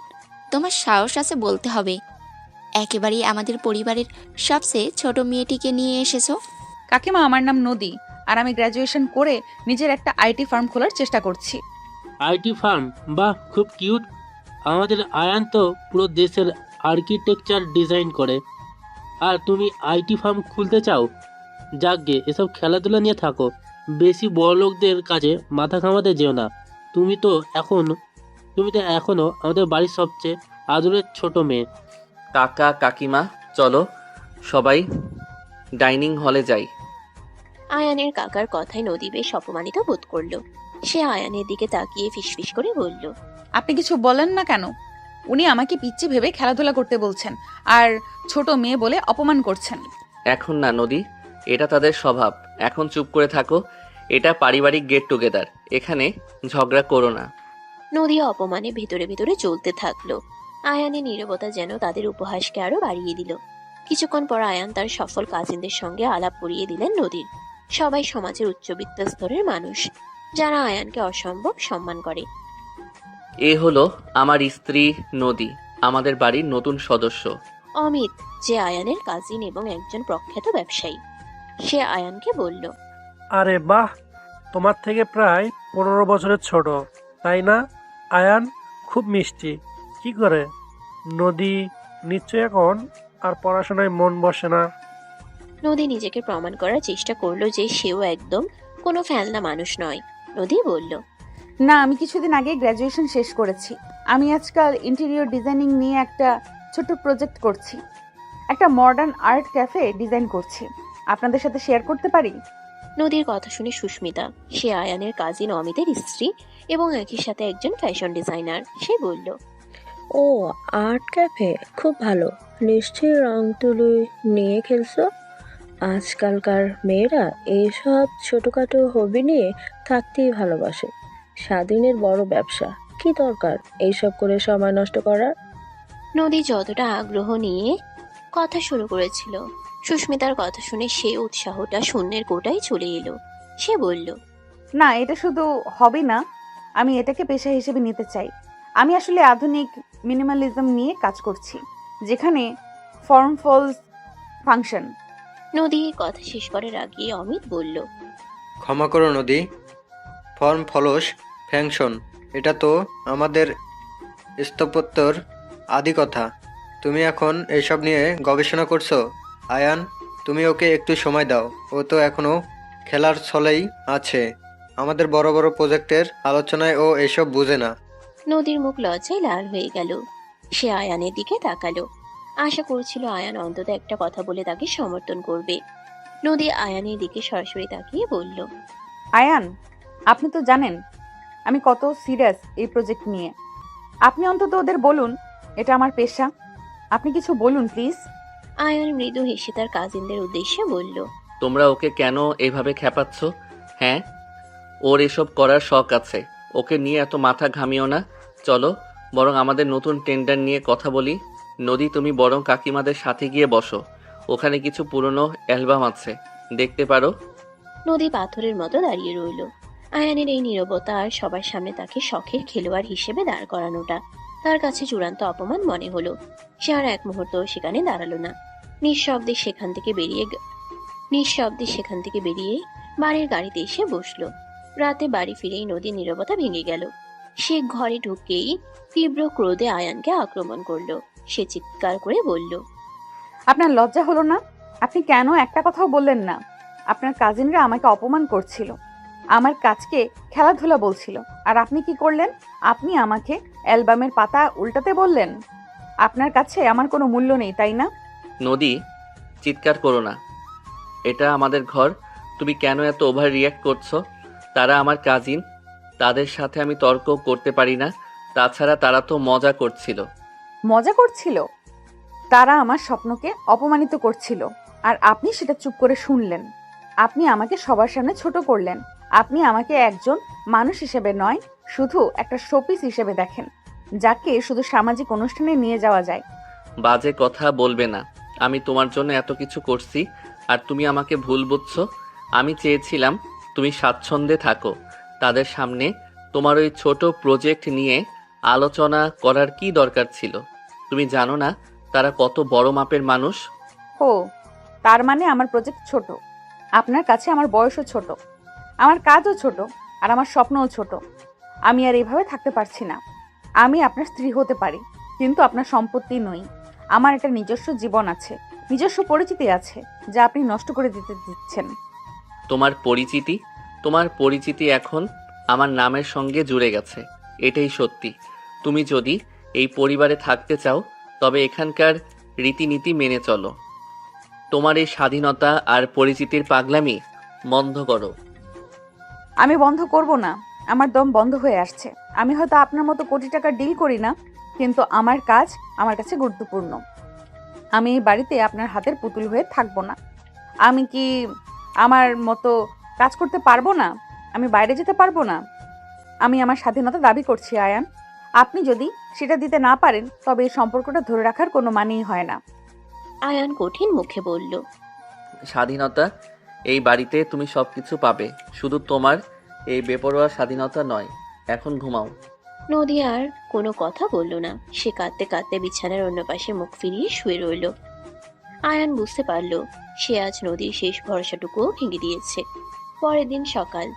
তোমার সাহস আছে বলতে হবে, একেবারেই আমাদের পরিবারের সবচেয়ে ছোট মেয়েটিকে নিয়ে এসেছো। কাকিমা, আমার নাম নদী, আর আমি গ্র্যাজুয়েশন করে নিজের একটা আইটি ফার্ম খোলার চেষ্টা করছি। IT firm? বাহ, খুব কিউট। আমাদের আয়ান তো পুরো দেশের আর্কিটেকচার ডিজাইন করে, আর তুমি আইটি ফার্ম খুলতে চাও? যাকগে, এসব খেলাধুলা নিয়ে থাকো, বেশি বড় লোকদের কাছে মাথা ঘামাতে যেও না। তুমি তো এখনো আমাদের বাড়ির সবচেয়ে আদরের ছোট মেয়ে। কাকা কাকিমা, চলো সবাই ডাইনিং হলে যাই। আয়ানের কাকার কথায় নদী বেশ অপমানিত বোধ করলো। সে আয়ানের দিকে তাকিয়ে ফিসফিস করে বলল, আপনি কিছু বলেন না কেন? উনি আমাকে পিচ্চি ভেবে খেলাধুলা করতে বলছেন, আর ছোট মেয়ে বলে অপমান করছেন। এখন না নদী, এটা তাদের স্বভাব। এখন চুপ করে থাকো। এটা পারিবারিক গেট টুগেদার, এখানে ঝগড়া করো না। নদী অপমানে ভিতরে ভিতরে চলতে থাকলো। আয়ানের নীরবতা যেন তাদের উপহাসকে আরো বাড়িয়ে দিল। কিছুক্ষণ পর আয়ান তার সফল কাজিনদের সঙ্গে আলাপ করিয়ে দিলেন নদীর। সবাই সমাজের উচ্চবিত্ত স্তরের মানুষ, যারা আয়ানকে অসম্ভব সম্মান করে। এ হলো আমার স্ত্রী নদী, আমাদের বাড়ির নতুন সদস্য। অমিত, যে আয়ানের কাজিন এবং একজন প্রখ্যাত ব্যবসায়ী, সে আয়ানকে বলল, আরে বাহ, তোমার থেকে প্রায় 15 বছরের ছোট, তাই না? আয়ান খুব মিষ্টি। কি করে? নদী নিশ্চয় এখন আর পড়াশোনায় মন বসে না। নদী নিজেকে প্রমাণ করার চেষ্টা করলো যে সেও একদম কোনো ফেলনা মানুষ নয়। নদী বলল, না, আমি কিছুদিন আগে গ্র্যাজুয়েশন শেষ করেছি। আমি আজকাল ইন্টেরিয়র ডিজাইনিং নিয়ে একটা ছোট্ট প্রজেক্ট করছি। একটা মডার্ন আর্ট ক্যাফে ডিজাইন করছি। আপনাদের সাথে শেয়ার করতে পারি? নদীর কথা শুনে সুস্মিতা, সে আয়ানের কাজিন অমিতের স্ত্রী এবং একই সাথে একজন ফ্যাশন ডিজাইনার, সে বলল, ও, আর্ট ক্যাফে, খুব ভালো। নিশ্চয়ই রং তুলি নিয়ে খেলছো। আজকালকার মেয়েরা এইসব ছোটখাটো হবি নিয়ে থাকতেই ভালোবাসে। স্বাধীনের বড় ব্যবসা, কি দরকার এইসব করে সময় নষ্ট করার? নদী যতটা আগ্রহ নিয়ে কথা শুরু করেছিল, সুস্মিতার কথা শুনে সে উৎসাহটা শূন্যের কোটায় চলে এলো। সে বলল, না, এটা শুধু হবি না, আমি এটাকে পেশা হিসেবে নিতে চাই। আমি আসলে আধুনিক মিনিমালিজম নিয়ে কাজ করছি, যেখানে ফর্ম ফলস ফাংশন। নদী কথা শেষ করার আগে অমিত বলল, ক্ষমা করো নদী, ফর্ম ফলস ফ্যাংশন, এটা তো আমাদের স্থাপত্যর আদি কথা। তুমি এখন এইসব নিয়ে গবেষণা করছো? আয়ান, তুমি ওকে একটু সময় দাও, ও তো এখনো খেলার ছলেই আছে। আমাদের বড় বড় প্রজেক্টের আলোচনায় ও এসব বুঝে না। নদীর মুখ লজ্জায় লাল হয়ে গেল। সে আয়ানের দিকে তাকালো। আশা করছিল আয়ান অন্তত একটা কথা বলে তাকে সমর্থন করবে। নদী আয়ানের দিকে সরাসরি তাকিয়ে বলল, আয়ান, আপনি তো জানেন আমি কত সিরিয়াস এই প্রজেক্ট নিয়ে। আপনি অন্তত ওদের বলুন এটা আমার পেশা। আপনি কিছু বলুন প্লিজ। আয়ান মৃদু হেসে তার কাজিনদের উদ্দেশ্যে বলল, তোমরা ওকে কেন এভাবে খেপাচ্ছ? হ্যাঁ, ওর এসব করার শখ আছে। ওকে নিয়ে এত মাথা ঘামিও না। চলো বরং আমাদের নতুন টেন্ডার নিয়ে কথা বলি। নদী, তুমি বরং কাকিমাদের সাথে গিয়ে বসো। ওখানে কিছু পুরনো অ্যালবাম আছে, দেখতে পারো। নদী পাথরের মতো দাঁড়িয়ে রইল। আয়ানের এই নীরবতা আর সবার সামনে তাকে শখের খেলোয়াড় হিসেবে দাঁড় করানোটা তার কাছে চূড়ান্ত অপমান মনে হলো। সে আর এক মুহূর্ত সেখানে দাঁড়ালো না। নিঃশব্দে সেখান থেকে বেরিয়ে বাড়ির গাড়িতে এসে বসলো। রাতে বাড়ি ফিরেই নদীর নীরবতা ভেঙে গেল। সে ঘরে ঢুকেই তীব্র ক্রোধে আয়ানকে আক্রমণ করলো। সে চিৎকার করে বলল, আপনার লজ্জা হলো না? আপনি কেন একটা কথাও বললেন না? আপনার কাজিনরা আমাকে অপমান করছিল, আমার কাজকে খেলাধুলা বলছিল, আর আপনি কি করলেন? আপনি আমাকে অ্যালবামের পাতা উল্টাতে বললেন। আপনার কাছে আমার কোনো মূল্য নেই, তাই না? নদী, চিৎকার করো না। এটা আমাদের ঘর। তুমি কেন এত ওভার রিয়্যাক্ট করছো? তারা আমার কাজিন, তাদের সাথে আমি তর্ক করতে পারি না। তাছাড়া তারা তো মজা করছিল। মজা করছিল? তারা আমার স্বপ্নকে অপমানিত করছিল, আর আপনি সেটা চুপ করে শুনলেন। আপনি আমাকে সবার সামনে ছোট করলেন। আপনি আমাকে একজন মানুষ হিসেবে নয়, শুধু একটা শোপিস হিসেবে দেখেন, যাকে শুধু সামাজিক অনুষ্ঠানে নিয়ে যাওয়া যায়। বাজে কথা বলবে না। আমি তোমার জন্য এত কিছু করছি, আর তুমি আমাকে ভুল বুঝছো। আমি চেয়েছিলাম তুমি স্বাচ্ছন্দ্যে থাকো। তাদের সামনে তোমার ওই ছোট প্রজেক্ট নিয়ে আলোচনা করার কি দরকার ছিল? তুমি জানো না তারা কত বড় মাপের মানুষ? ও, তার মানে আমার প্রজেক্ট ছোট। আপনার কাছে আমার বয়সও ছোট, আমার কাজও ছোট, আর আমার স্বপ্নও ছোট। আমি আর এইভাবে থাকতে পারছি না। আমি আপনার স্ত্রী হতে পারি, কিন্তু আপনার সম্পত্তি নই। আমার একটা নিজস্ব জীবন আছে, নিজস্ব পরিচিতি আছে, যা আপনি নষ্ট করে দিচ্ছেন। তোমার পরিচিতি এখন আমার নামের সঙ্গে জুড়ে গেছে, এটাই সত্যি। তুমি যদি এই পরিবারে থাকতে চাও, তবে এখানকার রীতিনীতি মেনে চলো। তোমার এই স্বাধীনতা আর পরিচিতির পাগলামি বন্ধ করো। আমি বন্ধ করব না। আমার দম বন্ধ হয়ে আসছে। আমি হয়তো আপনার মতো কোটি টাকার ডিল করি না, কিন্তু আমার কাজ আমার কাছে গুরুত্বপূর্ণ। আমি এই বাড়িতে আপনার হাতের পুতুল হয়ে থাকবো না। আমি কি আমার মতো কাজ করতে পারবো না? আমি বাইরে যেতে পারবো না? আমি আমার স্বাধীনতা দাবি করছি আয়ান। আপনি যদি সেটা দিতে না পারেন, তবে এই সম্পর্কটা ধরে রাখার কোনো মানেই হয় না। আয়ান কঠিন মুখে বলল, স্বাধীনতা? এই বাড়িতে তুমি সবকিছু পাবে, শুধু তোমার এই বেপরোয়া স্বাধীনতা নয়। এখন ঘুমাও। নদী আর কোনো কথা বলল না। সে কাঁদতে কাঁদতে বিছানার অন্য পাশে মুখ ফিরিয়ে শুয়ে রইল। আয়ান বুঝতে পারল সে আজ নদীর শেষ ভরসাটুকুও ভেঙে দিয়েছে। পরের দিন সকাল।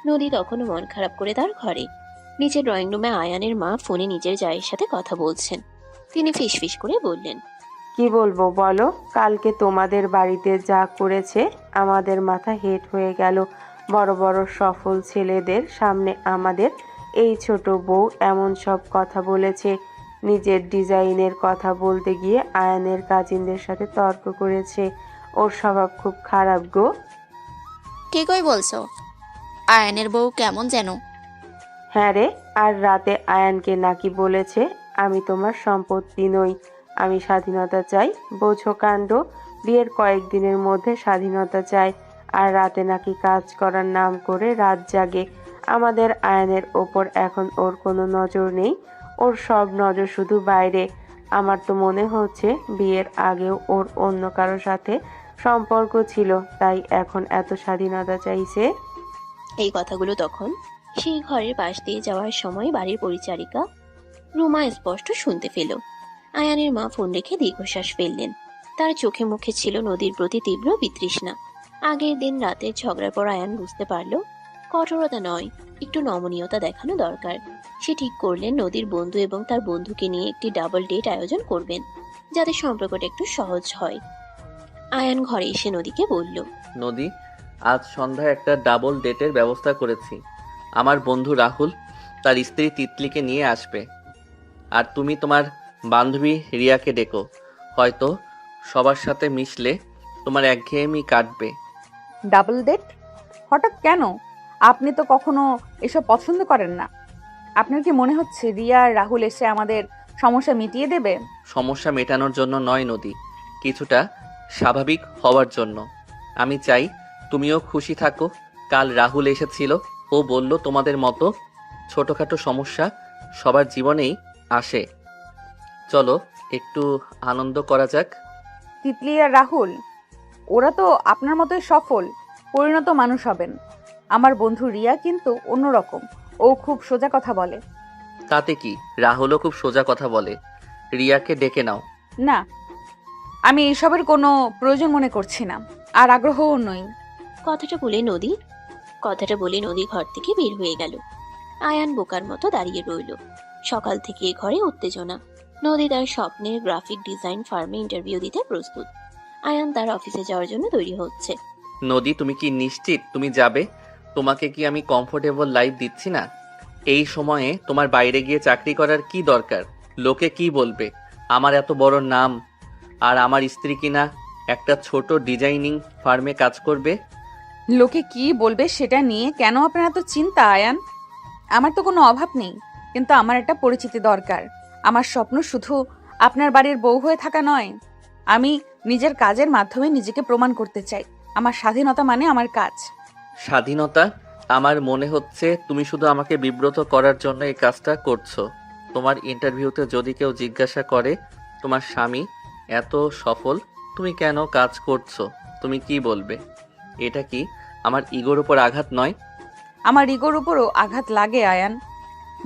নদী তখনও মন খারাপ করে তার ঘরে। নিচে ড্রয়িং রুমে আয়ানের মা ফোনে নিজের জায়ের সাথে কথা বলছেন। তিনি ফিসফিস করে বললেন, কি বলবো বলো, কালকে তোমাদের বাড়িতে যা করেছে আমাদের মাথা হেট হয়ে গেল। বড় বড় সফল ছেলেদের সামনে আমাদের এই ছোট বউ এমন সব কথা বলেছে। নিজের ডিজাইনের কথা বলতে গিয়ে আয়ানের কাজিনদের সাথে তর্ক করেছে। ওর স্বভাব খুব খারাপ গো। ঠিকই বলছো। আয়ানের বউ কেমন যেন। হ্যাঁ রে, আর রাতে আয়ানকে নাকি বলেছে আমি তোমার সম্পত্তি নই, আমি স্বাধীনতা চাই। বোঝো কাণ্ড, বিয়ের কয়েকদিনের মধ্যে স্বাধীনতা চাই, আর রাতে নাকি কাজ করার নাম করে রাত জাগে। আমাদের আয়ানের ওপর এখন ওর কোনো নজর নেই, ওর সব নজর শুধু বাইরে। আমার তো মনে হচ্ছে বিয়ের আগেও ওর অন্য কারো সাথে সম্পর্ক ছিল, তাই এখন এত স্বাধীনতা চাইছে। এই কথাগুলো তখন সেই ঘরের পাশ দিয়ে যাওয়ার সময় বাড়ির পরিচারিকা রুমা স্পষ্ট শুনতে পেল। আয়ানের মা ফোন রেখে দীর্ঘশ্বাস ফেললেন। তার চোখে মুখে ছিল নদীর প্রতি তীব্র বিতৃষ্ণা। আগের দিন রাতের ঝগড়ার পর আয়ান বুঝতে পারল কঠোরতা নয়, একটু নমনীয়তা দেখানো দরকার। সে ঠিক করলেন নদীর বন্ধু এবং তার বন্ধুকে নিয়ে একটি ডাবল ডেট আয়োজন করবেন, যাতে সম্পর্কটা একটু সহজ হয়। আয়ান ঘরে এসে নদীকে বলল, নদী, আজ সন্ধ্যায় একটা ডাবল ডেটের ব্যবস্থা করেছি। আমার বন্ধু রাহুল তার স্ত্রী তিতলিকে নিয়ে আসবে। আর তুমি তোমার বান্ধবী রিয়াকে ডেকো। হয়তো সবার সাথে মিশলে তোমার একঘেয়েমি কাটবে। Double date? হঠাৎ কেন? আপনি তো কখনো এসব পছন্দ করেন না। আপনার কি মনে হচ্ছে রিয়া আর রাহুল এসে আমাদের সমস্যা মিটিয়ে দেবে? সমস্যা মেটানোর জন্য নয় নদী, কিছুটা স্বাভাবিক হওয়ার জন্য। আমি চাই তুমিও খুশি থাকো। কাল রাহুল এসেছিল, ও বলল তোমাদের মতো ছোটোখাটো সমস্যা সবার জীবনেই আসে। চলো একটু আনন্দ করা যাক। তিতলি আর রাহুল ওরা তো আপনার মতোই সফল পরিণত মানুষ হবেন। আমার বন্ধু রিয়া কিন্তু অন্যরকম, ও খুব সোজা কথা বলে। তাতে কি, রাহুলও খুব সোজা কথা বলে। রিয়াকে ডেকে নাও। না, আমি এসবের কোনো প্রয়োজন মনে করছি না, আর আগ্রহও নই। কথাটা বলে নদী ঘর থেকে বের হয়ে গেল। আয়ান বোকার মতো দাঁড়িয়ে রইল। সকাল থেকে ঘরে উত্তেজনা। নদী তার স্বপ্নের গ্রাফিক ডিজাইন ফার্মে ইন্টারভিউ দিতে প্রস্তুত। আয়ান তার অফিসে যাওয়ার জন্য তৈরি হচ্ছে। নদী, তুমি কি নিশ্চিত তুমি যাবে? তোমাকে কি আমি কমফোর্টেবল লাইফ দিচ্ছি না? এই সময়ে তোমার বাইরে গিয়ে চাকরি করার কি দরকার? লোকে কি বলবে? আমার এত বড় নাম, আর আমার স্ত্রী কিনা একটা ছোট ডিজাইনিং ফার্মে কাজ করবে। লোকে কি বলবে সেটা নিয়ে কেন আপনার এত চিন্তা আয়ান? আমার তো কোনো অভাব নেই, কিন্তু আমার একটা পরিচিতি দরকার। আমার স্বপ্ন শুধু আপনার বাড়ির বউ হয়ে থাকা নয়। আমি নিজের কাজের মাধ্যমে নিজেকে প্রমাণ করতে চাই। আমার স্বাধীনতা মানে আমার কাজ। স্বাধীনতা? আমার মনে হচ্ছে তুমি শুধু আমাকে বিব্রত করার জন্য এই কাজটা করছো। তোমার ইন্টারভিউতে যদি কেউ জিজ্ঞাসা করে তোমার স্বামী এত সফল, তুমি কেন কাজ করছো, তুমি কি বলবে? এটা কি আমার ইগোর উপর আঘাত নয়? আমার ইগোর উপরও আঘাত লাগে আয়ান,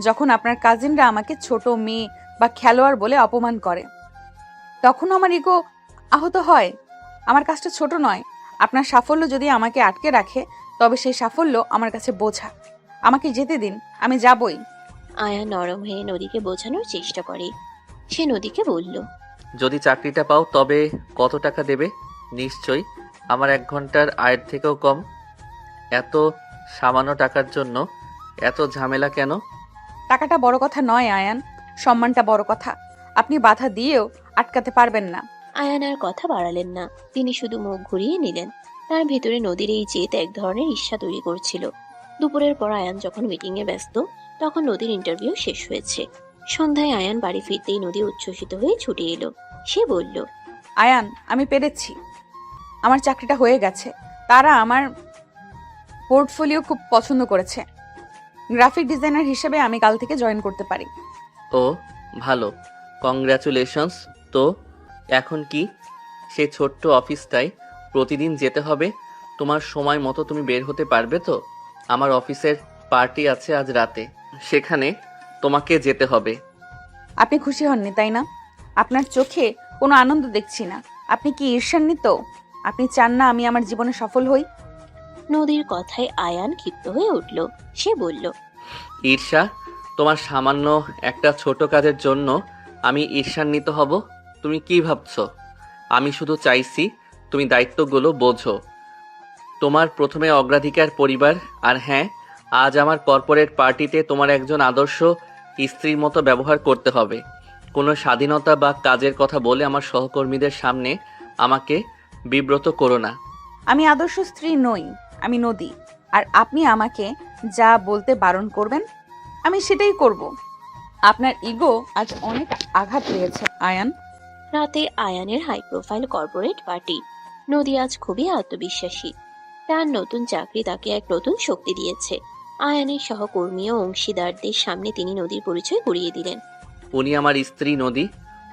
যখন আপনার কাজিনরা আমাকে ছোট মেয়ে বা খেলোয়াড় বলে অপমান করে। তখন আমার ইগো আহত হয়। আমার কাজটা ছোট নয়। আপনার সাফল্য যদি আমাকে আটকে রাখে, তবে সেই সাফল্য আমার কাছে বোঝা। আমাকে যেতে দিন, আমি যাবই। আয়ান নরম হয়ে নদীকে বোঝানোর চেষ্টা করে। সে নদীকে বলল, যদি চাকরিটা পাও তবে কত টাকা দেবে? নিশ্চয়ই আমার 1 ঘন্টার আয়ের থেকেও কম। এত সামান্য টাকার জন্য এত ঝামেলা কেন? টাকাটা বড় কথা নয় আয়ান, সম্মানটা বড় কথা। আপনি বাধা দিয়েও আটকাতে পারবেন না। আয়ান আর কথা বাড়ালেন না। তিনি শুধু মুখ ঘুরিয়ে নিলেন। তার ভেতরে নদীর এই জেদ এক ধরনের ঈর্ষা তৈরি করছিল। দুপুরের পর আয়ান যখন মিটিংয়ে ব্যস্ত, তখন নদীর ইন্টারভিউ শেষ হয়েছে। সন্ধ্যায় আয়ান বাড়ি ফিরতেই নদী উচ্ছ্বসিত হয়ে ছুটে এলো। সে বলল, আয়ান, আমি পেরেছি। আমার চাকরিটা হয়ে গেছে। তারা আমার পোর্টফোলিও খুব পছন্দ করেছে। গ্রাফিক ডিজাইনার হিসেবে আমি কাল থেকে জয়েন করতে পারি। ও ভালো, কংগ্রাচুলেশনস। তো এখন কি সেই ছোট্ট অফিসটায় প্রতিদিন যেতে হবে? তোমার সময় মতো তুমি বের হতে পারবে তো? আমার অফিসের পার্টি আছে আজ রাতে, সেখানে তোমাকে যেতে হবে। আপনি খুশি হননি তাই না? আপনার চোখে কোনো আনন্দ দেখছি না। আপনি কি ঈর্ষান্বিত? আপনি চান না আমি আমার জীবনে সফল হই? নদীর কথায় আয়ান ক্ষিপ্ত হয়ে উঠল। সে বলল, ঈর্ষা? তোমার সামান্য একটা ছোট কাজের জন্য আমি ঈর্ষান্বিত হব? তুমি কি ভাবছো? আমি শুধু চাইছি তুমি দায়িত্বগুলো বোঝো। তোমার প্রথমে অগ্রাধিকার পরিবার। আর হ্যাঁ, আজ আমার কর্পোরেট পার্টিতে তোমার একজন আদর্শ স্ত্রীর মতো ব্যবহার করতে হবে। কোনো স্বাধীনতা বা কাজের কথা বলে আমার সহকর্মীদের সামনে আমাকে বিব্রত করো না। আমি আদর্শ স্ত্রী নই, আমি নদী। আর আপনি আমাকে যা বলতে বারণ করবেন আমি সেটাই করব। আপনার ইগো আজ অনেক আঘাত পেয়েছে আয়ান। রাতে আয়ানের হাই প্রোফাইল কর্পোরেট পার্টি। নদী আজ খুবই আত্মবিশ্বাসী। তার নতুন চাকরি তাকে এক নতুন শক্তি দিয়েছে। আয়ানের সহকর্মী ও অংশীদারদের সামনে তিনি নদীর পরিচয় করিয়ে দিলেন। উনি আমার স্ত্রী নদী।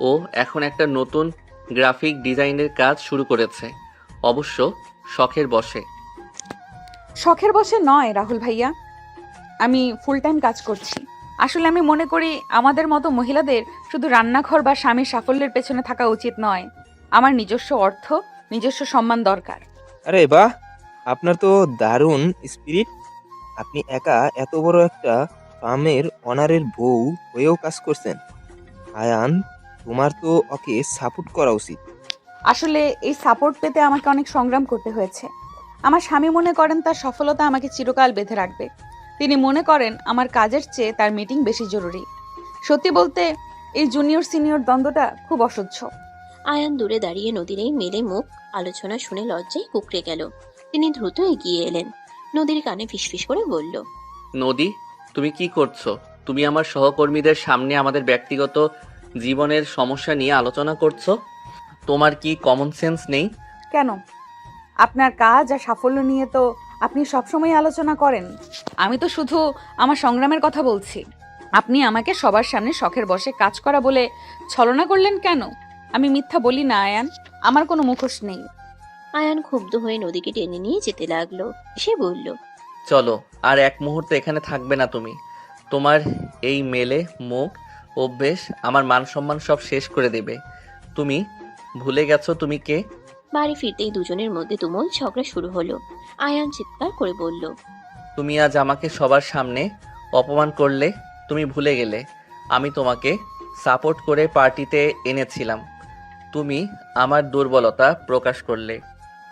ও এখন একটা নতুন গ্রাফিক ডিজাইনের কাজ শুরু করেছে, অবশ্য শখের বশে। শখের বশে নয় রাহুল ভাইয়া, আমি ফুল টাইম কাজ করছি। আসলে আমি মনে করি আমাদের মতো মহিলাদের শুধু রান্নাঘর বা স্বামীর সাফল্যের পেছনে থাকা উচিত নয়। আমার নিজস্ব অর্থ, নিজস্ব সম্মান দরকার। আরে বাহ, আপনার তো দারুণ স্পিরিট। আপনি একা এত বড় একটা ফার্মের অনারের বউ হয়েও কাজ করছেন। আয়ান, তোমার তো ওকে সাপোর্ট করা উচিত। আসলে এই সাপোর্ট পেতে আমাকে অনেক সংগ্রাম করতে হয়েছে। আমার স্বামী মনে করেন তার সফলতা আমাকে চিরকাল বেঁধে রাখবে। তিনি মনে করেন আমার কাজের চেয়ে তার মিটিং বেশি জরুরি। সত্যি বলতে এই জুনিয়র সিনিয়র দ্বন্দ্বটা খুব অসহ্য। আয়ান দূরে দাঁড়িয়ে নদীর এই মেলে মুখ আলোচনা শুনে লজ্জায় কুঁকড়ে গেল। তিনি দ্রুত এগিয়ে এলেন, নদীর কানে ফিসফিস করে বলল, নদী, তুমি কি করছো? তুমি আমার সহকর্মীদের সামনে আমাদের ব্যক্তিগত জীবনের সমস্যা নিয়ে আলোচনা করছো? তোমার কি কমন সেন্স নেই? কেন? আপনার কাজ আর সাফল্য নিয়ে তো আপনি সবসময় আলোচনা করেন। আমি তো শুধু আমার সংগ্রামের কথা বলছি। আপনি আমাকে সবার সামনে শখের বশে কাজ করা বলে ছলনা করলেন কেন? আমি মিথ্যা বলি না আয়ান, আমার কোনো মুখোশ নেই। আয়ান ক্ষুব্ধ হয়ে নদীকে টেনে নিয়ে যেতে লাগলো। সে বলল, চলো, আর এক মুহূর্ত এখানে থাকবে না তুমি। তোমার এই মেলে মুখ অভ্যেস আমার মান সম্মান সব শেষ করে দেবে। তুমি ভুলে গেছো তুমি কে? বাড়ি ফিরতেই দুজনের মধ্যে তুমুল ঝগড়া শুরু হলো। আয়ান চিৎকার করে বলল, তুমি আজ আমাকে সবার সামনে অপমান করলে। তুমি ভুলে গেলে আমি তোমাকে সাপোর্ট করে পার্টিতে এনেছিলাম। তুমি আমার দুর্বলতা প্রকাশ করলে।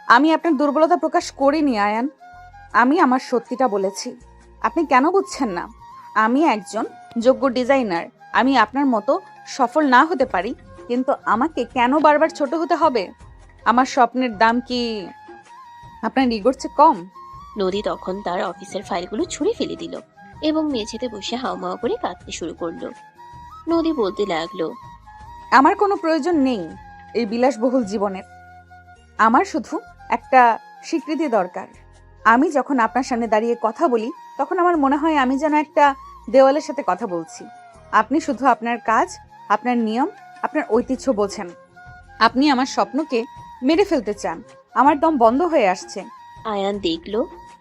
আমি আপনার দুর্বলতা প্রকাশ করিনি আয়ান, আমি আমার সত্যিটা বলেছি। আপনি কেন বুঝছেন না? আমি একজন যোগ্য ডিজাইনার। আমি আপনার মতো সফল না হতে পারি, কিন্তু আমাকে কেন বারবার ছোট হতে হবে? আমার স্বপ্নের দাম কি আপনার ইগোর চেয়ে কম? নদী তখন তার অফিসের ফাইলগুলো ছুঁড়ে ফেলে দিল এবং মেঝেতে বসে হাউমাউ করে কাঁদতে শুরু করলো। নদী বলতে লাগলো, আমার কোনো প্রয়োজন নেই এই বিলাসবহুল জীবনের। আমার শুধু একটা স্বীকৃতি দরকার। আমি যখন আপনার সামনে দাঁড়িয়ে কথা বলি, তখন আমার মনে হয় আমি যেন একটা দেওয়ালের সাথে কথা বলছি। আপনি শুধু আপনার কাজ, আপনার নিয়ম, আপনার ঐতিহ্য বোঝেন। আপনি আমার স্বপ্নকে মেরে ফেলতে চান। আমার দম বন্ধ হয়ে আসছে। আয়ান দেখল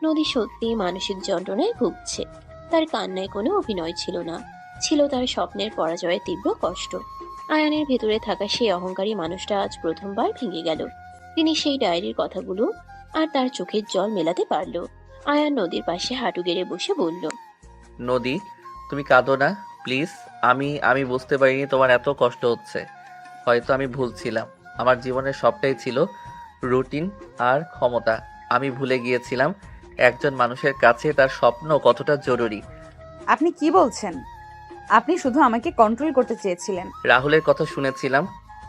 নদী সত্যি মানসিক যন্ত্রণায় ভুগছে। তার কান্নায় কোনো অভিনয় ছিল না, ছিল তার স্বপ্নের পরাজয়ের তীব্র কষ্ট। আয়ানের ভেতরে থাকা সেই অহংকারী মানুষটা আজ প্রথমবার ভেঙে গেল। তিনি সেই ডায়েরির কথাগুলো আর তার চোখের জল মেলাতে পারল। আয়ান নদীর পাশে হাঁটু গেড়ে বসে বলল, নদী, তুমি কাঁদো না প্লিজ। আমি বুঝতে পারিনি তোমার এত কষ্ট হচ্ছে। হয়তো আমি ভুল ছিলাম। আমার জীবনের সবটাই ছিল রুটিন আর ক্ষমতা। আমি ভুলে গিয়েছিলাম একজন মানুষের কাছে তার স্বপ্ন কতটা জরুরি। আপনি কি বলছেন? আপনি শুধু আমাকে কন্ট্রোল করতে চেয়েছিলেন। রাহুলের কথা শুনেছিলাম,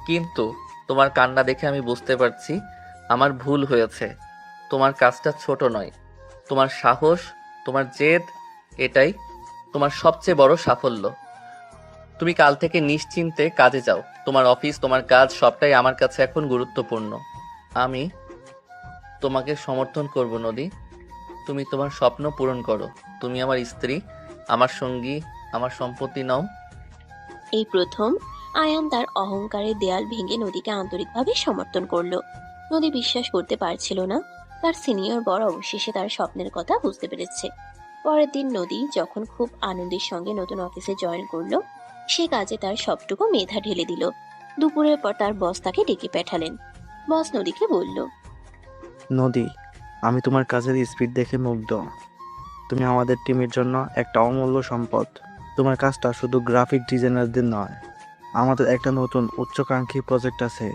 কিন্তু তোমার কান্না দেখে আমি বুঝতে পারছি আমার ভুল হয়েছে। তোমার কাজটা ছোট নয়, তোমার সাহস, তোমার জেদ, এটাই তোমার সবচেয়ে বড় সাফল্য। তুমি কাল থেকে নিশ্চিন্তে কাজে যাও। তোমার অফিস, তোমার কাজ সবটাই আমার কাছে এখন গুরুত্বপূর্ণ। আমি তোমাকে সমর্থন করব নদী। তুমি তোমার স্বপ্ন পূরণ করো। তুমি আমার স্ত্রী, আমার সঙ্গী, আমার সম্পত্তি নও। এই প্রথম আয়ান তার অহংকারের দেয়াল ভেঙে নদীকে আন্তরিকভাবে সমর্থন করলো। নদী বিশ্বাস করতে পারছিল না তার সিনিয়র বর অবশেষে তার স্বপ্নের কথা বুঝতে পেরেছে। পরের দিন নদী যখন খুব আনন্দের সঙ্গে নতুন অফিসে জয়েন করলো, সে কাজে তার সবটুকু মেধা ঢেলে দিল। দুপুরের পর তার বস তাকে ডেকে পাঠালেন। বস নদীকে বলল, নদী, আমি তোমার কাজের স্পিড দেখে মুগ্ধ। তুমি আমাদের টিমের জন্য একটা অমূল্য সম্পদ। তোমার কাজটা শুধু গ্রাফিক ডিজাইনারদের নয়, আমাদের একটা নতুন উচ্চাকাঙ্ক্ষী প্রজেক্ট আছে,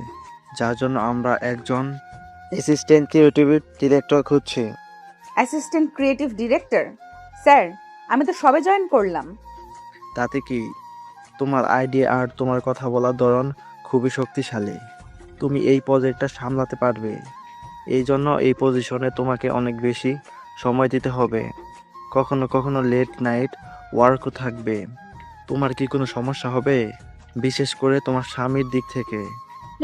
যার জন্য আমরা একজন অ্যাসিস্ট্যান্ট ক্রিয়েটিভ ডিরেক্টর খুঁজছি। Assistant creative director? স্যার, আমি তো সবে জয়েন করলাম। তাতে কি, তোমার আইডিয়া আর তোমার কথা বলার ধরন খুবই শক্তিশালী। তুমি এই প্রজেক্টটা সামলাতে পারবে। এই জন্য এই পজিশনে তোমাকে অনেক বেশি সময় দিতে হবে। কখনো কখনো লেট নাইট ওয়ার্কও থাকবে। তোমার কি কোনো সমস্যা হবে, বিশেষ করে তোমার স্বামীর দিক থেকে?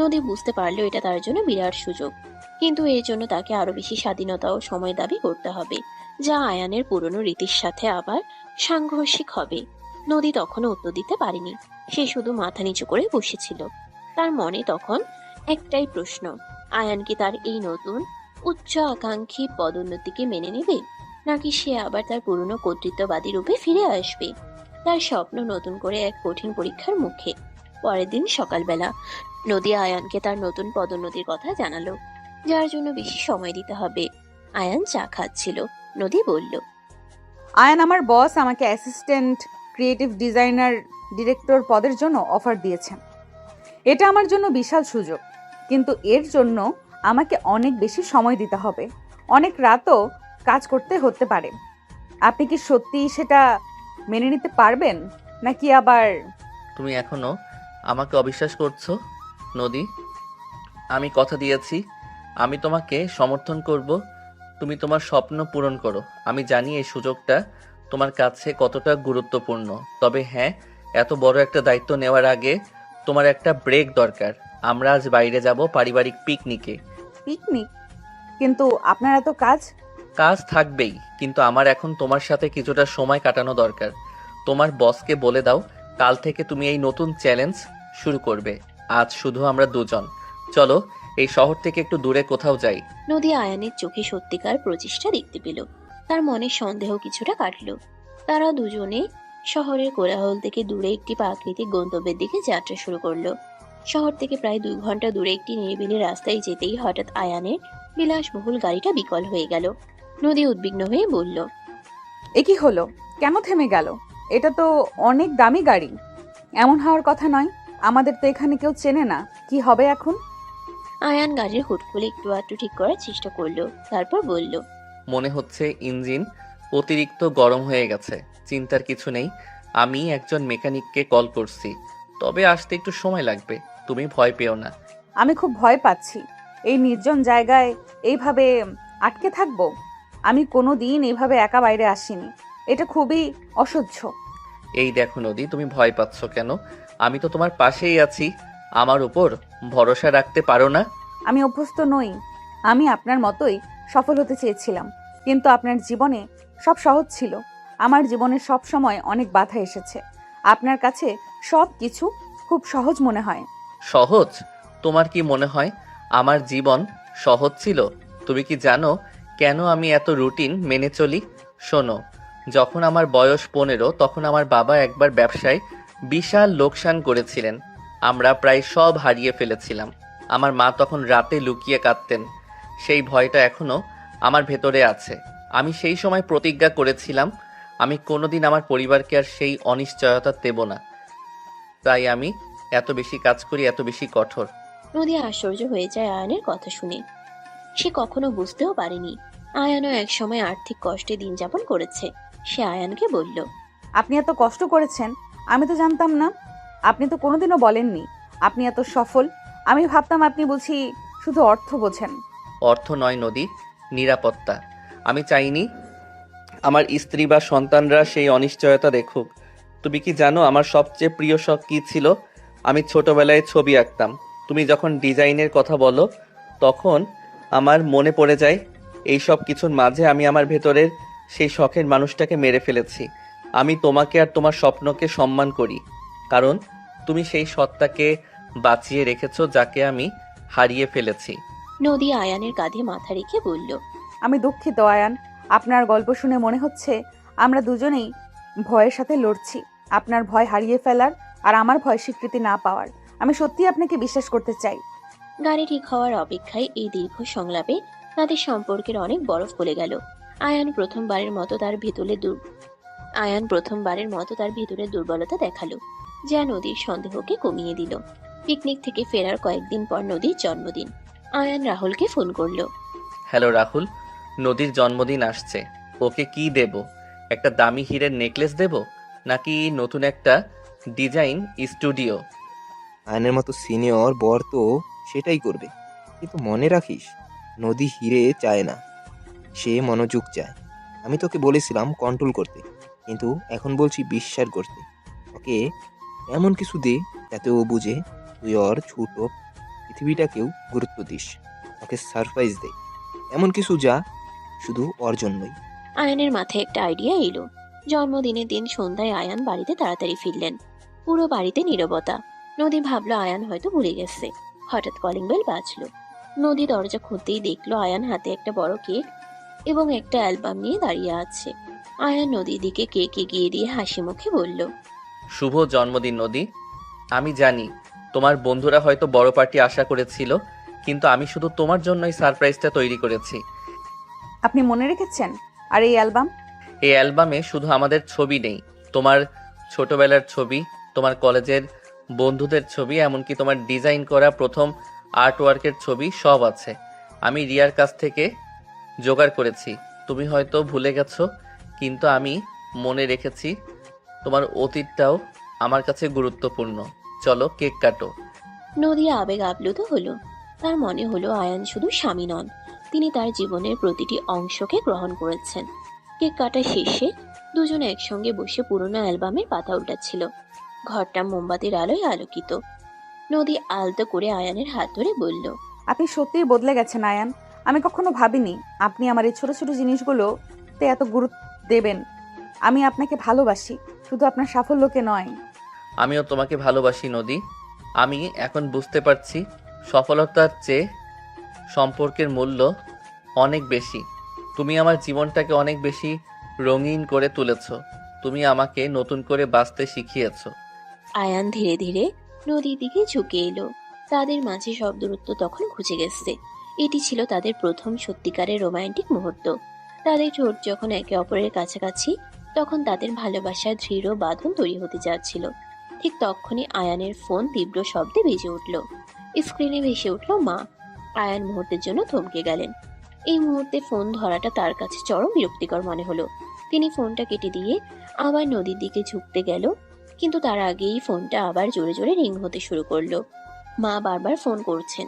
নদী বুঝতে পারলো এটা তার জন্য বিরাট সুযোগ, কিন্তু এর জন্য তাকে আরো বেশি স্বাধীনতা ও সময় দাবি করতে হবে, যা আয়ানের পুরনো রীতির সাথে আবার সাংঘর্ষিক হবে। নদী তখনও উত্তর দিতে পারেনি। সে শুধু মাথা নিচু করে বসেছিল। তার মনে তখন একটাই প্রশ্ন, আয়ান কি তার এই নতুন উচ্চ আকাঙ্ক্ষী পদোন্নতিকে মেনে নেবে, নাকি সে আবার তার পুরনো কর্তৃত্ববাদী রূপে ফিরে আসবে? তার স্বপ্ন নতুন করে এক কঠিন পরীক্ষার মুখে। পরের দিন সকালবেলা নদী আয়ানকে তার নতুন পদোন্নতির কথা জানালো, যার জন্য বেশি সময় দিতে হবে। আয়ান চা খাচ্ছিল। নদী বলল, আয়ান, আমার বস আমাকে অ্যাসিস্ট্যান্ট ক্রিয়েটিভ ডিজাইনার ডিরেক্টর পদের জন্য অফার দিয়েছেন। এটা আমার জন্য বিশাল সুযোগ, কিন্তু এর জন্য আমাকে অনেক বেশি সময় দিতে হবে। অনেক রাতও কাজ করতে হতে পারে। আপনি কি সত্যি সেটা মেনে নিতে পারবেন, নাকি আবার? তুমি এখনো আমাকে অবিশ্বাস করছো নদী? আমি কথা দিয়েছি আমি তোমাকে সমর্থন করব। তুমি তোমার স্বপ্ন পূরণ করো। আমি জানি এই সুযোগটা তোমার কাছে কতটা গুরুত্বপূর্ণ। তবে হ্যাঁ, এত বড় একটা দায়িত্ব নেওয়ার আগে তোমার একটা ব্রেক দরকার। আমরা আজ বাইরে যাব পারিবারিক পিকনিকে। পিকনিক? কিন্তু আপনার এত কাজ। কাজ থাকবেই, কিন্তু আমার এখন তোমার সাথে কিছুটা সময় কাটানো দরকার। তোমার বসকে বলে দাও কাল থেকে তুমি এই নতুন চ্যালেঞ্জ শুরু করবে। আজ শুধু আমরা দুজন। চলো এই শহর থেকে একটু দূরে কোথাও যাই। নদী আয়ানের চোখে সত্যিকার প্রচেষ্টা দেখতে পেল। তার মনে সন্দেহ কিছুটা কাটলো। তারা দুজনে শহরের কোলাহল থেকে দূরে একটি প্রাকৃতিক গন্তব্যের দিকে যাত্রা শুরু করলো। শহর থেকে প্রায় 2 ঘন্টা দূরে একটি নিরিবিলি রাস্তায় যেতেই হঠাৎ আয়ানের বিলাসবহুল গাড়িটা বিকল হয়ে গেল। নদী উদ্বিগ্ন হয়ে বলল, এ কি হলো? কেন থেমে গেল? এটা তো অনেক দামি গাড়ি। এমন হওয়ার কথা নয়। আমাদের তো এখানে কেউ চেনে না। কি হবে এখন? আয়ান গাড়ির হুড খুলে একটু আধটু ঠিক করার চেষ্টা করলো, তারপর বলল, মনে হচ্ছে ইঞ্জিন অতিরিক্ত গরম হয়ে গেছে। চিন্তার কিছু নেই, আমি একজন মেকানিককে কল করছি, তবে আসতে একটু সময় লাগবে। তুমি ভয় পেও না। আমি খুব ভয় পাচ্ছি। এই নির্জন জায়গায় এইভাবে আটকে থাকবো? আমি কোনো দিন এইভাবে একা বাইরে আসিনি। এটা খুবই অসহ্য। এই দেখো নদী, তুমি ভয় পাচ্ছ কেন? আমি তো তোমার পাশেই আছি। আমার উপর ভরসা রাখতে পারো না? আমি অভ্যস্ত নই। আমি আপনার মতোই সফল হতে চেয়েছিলাম, কিন্তু আপনার জীবনে সব সহজ ছিল। আমার জীবনে সব সময় অনেক বাধা এসেছে। আপনার কাছে সব কিছু খুব সহজ মনে হয়। সহজ? তোমার কি মনে হয় আমার জীবন সহজ ছিল? তুমি কি জানো কেন আমি এত রুটিন মেনে চলি? শোনো, যখন আমার বয়স 15 তখন আমার বাবা একবার ব্যবসায় বিশাল লোকসান করেছিলেন। আমরা প্রায় সব হারিয়ে ফেলেছিলাম। আমার মা তখন রাতে লুকিয়ে কাঁদতেন। সেই ভয়টা এখনো আমার ভেতরে আছে। আমি সেই সময় প্রতিজ্ঞা করেছিলাম আমি কোনোদিন আমার পরিবারকে আর সেই অনিশ্চয়তা দেব না। তাই আমি এত বেশি কাজ করি, এত বেশি কঠোর। নদী আশ্চর্য হয়ে যায় আয়ানের কথা শুনে। সে কখনো বুঝতেও পারেনি আয়ানও একসময় আর্থিক কষ্টে দিন যাপন করেছে। সে আয়ানকে বলল, আপনি এত কষ্ট করেছেন, আমি তো জানতাম না। আপনি তো কোনোদিনও বলেননি আপনি এত সফল। আমি ভাবতাম আপনি বুঝি শুধু অর্থ বোঝেন। অর্থ নয় নদী, নিরাপত্তা। আমি চাইনি আমার স্ত্রী বা সন্তানরা সেই অনিশ্চয়তা দেখুক। তুমি কি জানো আমার সবচেয়ে প্রিয় শখ কী ছিল? আমি ছোটবেলায় ছবি আঁকতাম। তুমি যখন ডিজাইনের কথা বলো তখন আমার মনে পড়ে যায় এই সব কিছুর মাঝে আমি আমার ভেতরের সেই শখের মানুষটাকে মেরে ফেলেছি। আমি তোমাকে আর তোমার স্বপ্নকে সম্মান করি, কারণ তুমি সেই সত্তাকে বাঁচিয়ে রেখেছো যাকে আমি হারিয়ে ফেলেছি। নদী আয়ানের কাঁধে মাথা রেখে বলল, আমি দুঃখিত আয়ান। আপনার গল্প শুনে মনে হচ্ছে আমরা দুজনেই ভয়ের সাথে লড়ছি। আপনার ভয় হারিয়ে ফেলার, আর আমার ভয় স্বীকৃতি না পাওয়ার। আমি সত্যি আপনাকে বিশ্বাস করতে চাই। গাড়ি ঠিক হওয়ার অপেক্ষায় এই দীর্ঘ সংলাপে তাদের সম্পর্কের অনেক বরফ গলে গেল। আয়ান প্রথমবারের মতো তার ভিতরে দুর্বলতা দেখালো, যা নদীর সন্দেহকে কমিয়ে দিল। পিকনিক থেকে ফেরার কয়েকদিন পর নদীর জন্মদিন। আয়ান রাহুলকে ফোন করলো। হ্যালো রাহুল, নদীর জন্মদিন আসছে। ওকে কি দেব? একটা দামি হীরের নেকলেস দেব, নাকি নতুন একটা ডিজাইন স্টুডিও? আয়নের মতো সিনিয়র বর তো সেটাই করবে, কিন্তু মনে রাখিস নদী হিরে চায় না, সে মনোযোগ চায়। আমি তোকে বলেছিলাম কন্ট্রোল করতে, কিন্তু এখন বলছি বিশ্বাস করতে। ওকে এমন কিছু দে যাতে ও বুঝে তুই ওর ছোট পৃথিবীটাকেও গুরুত্ব দিস। ওকে সারপ্রাইজ দে, এমন কিছু যা শুধু ওর জন্যই। আয়ানের মাথায় একটা আইডিয়া এলো। জন্মদিনের দিন সন্ধ্যায় আয়ান বাড়িতে তাড়াতাড়ি ফিরলেন। পুরো বাড়িতে নীরবতা। নদী ভাবলো আয়ান হয়তো ভুলে গেছে। হঠাৎ কলিং বেল বাজলো। নদী দরজা খুলতেই দেখলো আয়ান হাতে একটা বড় কেক এবং একটা অ্যালবাম নিয়ে দাঁড়িয়ে আছে। আয়ান নদীর দিকে কেক এগিয়ে দিয়ে হাসি মুখে বলল, শুভ জন্মদিন নদী। আমি জানি তোমার বন্ধুরা হয়তো বড় পার্টি আশা করেছিল, কিন্তু আমি শুধু তোমার জন্যই সারপ্রাইজটা তৈরি করেছি। আপনি মনে রেখেছেন? আর এই অ্যালবাম? এই অ্যালবামে শুধু আমাদের ছবি নেই, তোমার ছোটবেলার ছবি, তোমার কলেজের বন্ধুদের ছবি, এমনকি তোমার ডিজাইন করা প্রথম আর্টওয়ার্কের ছবি সব আছে। আমি রিয়ার কাছ থেকে জোগাড় করেছি। তুমি হয়তো ভুলে গেছো, কিন্তু আমি মনে রেখেছি তোমার অতীতটাও আমার কাছে গুরুত্বপূর্ণ। চলো কেক কাটো। নদী আবেগ আপ্লুত হলো। তার মনে হলো আয়ান শুধু স্বামী নন, তিনি তার জীবনের প্রতিটি অংশকে গ্রহণ করেছেন। কেক কাটা শেষে দুজন একসঙ্গে বসে পুরনো অ্যালবামের পাতা উল্টাচ্ছিল। ঘরটা মোমবাতির আলোয় আলোকিত। নদী আলতো করে আয়ানের হাত ধরে বলল, আপনি সত্যিই বদলে গেছেন আয়ান। আমি কখনো ভাবিনি আপনি আমার এই ছোট ছোট জিনিসগুলোতে এত গুরুত্ব দেবেন। আমি আপনাকে ভালোবাসি, শুধু আপনার সাফল্যকে নয়। আমিও তোমাকে ভালোবাসি নদী। আমি এখন বুঝতে পারছি সফলতার চেয়ে সম্পর্কের মূল্য অনেক বেশি। তুমি আমার জীবনটাকে অনেক বেশি রঙিন করে তুলেছ। তুমি আমাকে নতুন করে বাঁচতে শিখিয়েছ। আয়ান ধীরে ধীরে নদীর দিকে ঝুঁকে এলো। তাদের মাঝে সব দূরত্ব তখন ঘুচে গেছে। এটি ছিল তাদের প্রথম সত্যিকারের রোমান্টিক মুহূর্ত। তাদের ঠোঁট যখন একে অপরের কাছাকাছি, তখন তাদের ভালোবাসার দৃঢ় বাঁধন তৈরি হতে যাচ্ছিল। ঠিক তখনই আয়ানের ফোন তীব্র শব্দে বেজে উঠল। স্ক্রিনে ভেসে উঠল মা। আয়ান মুহূর্তের জন্য থমকে গেলেন। এই মুহূর্তে ফোন ধরাটা তার কাছে চরম বিরক্তিকর মনে হলো। তিনি ফোনটা কেটে দিয়ে আবার নদীর দিকে ঝুঁকতে গেল, কিন্তু তার আগেই ফোনটা আবার জোরে জোরে রিং হতে শুরু করলো। মা বারবার ফোন করছেন।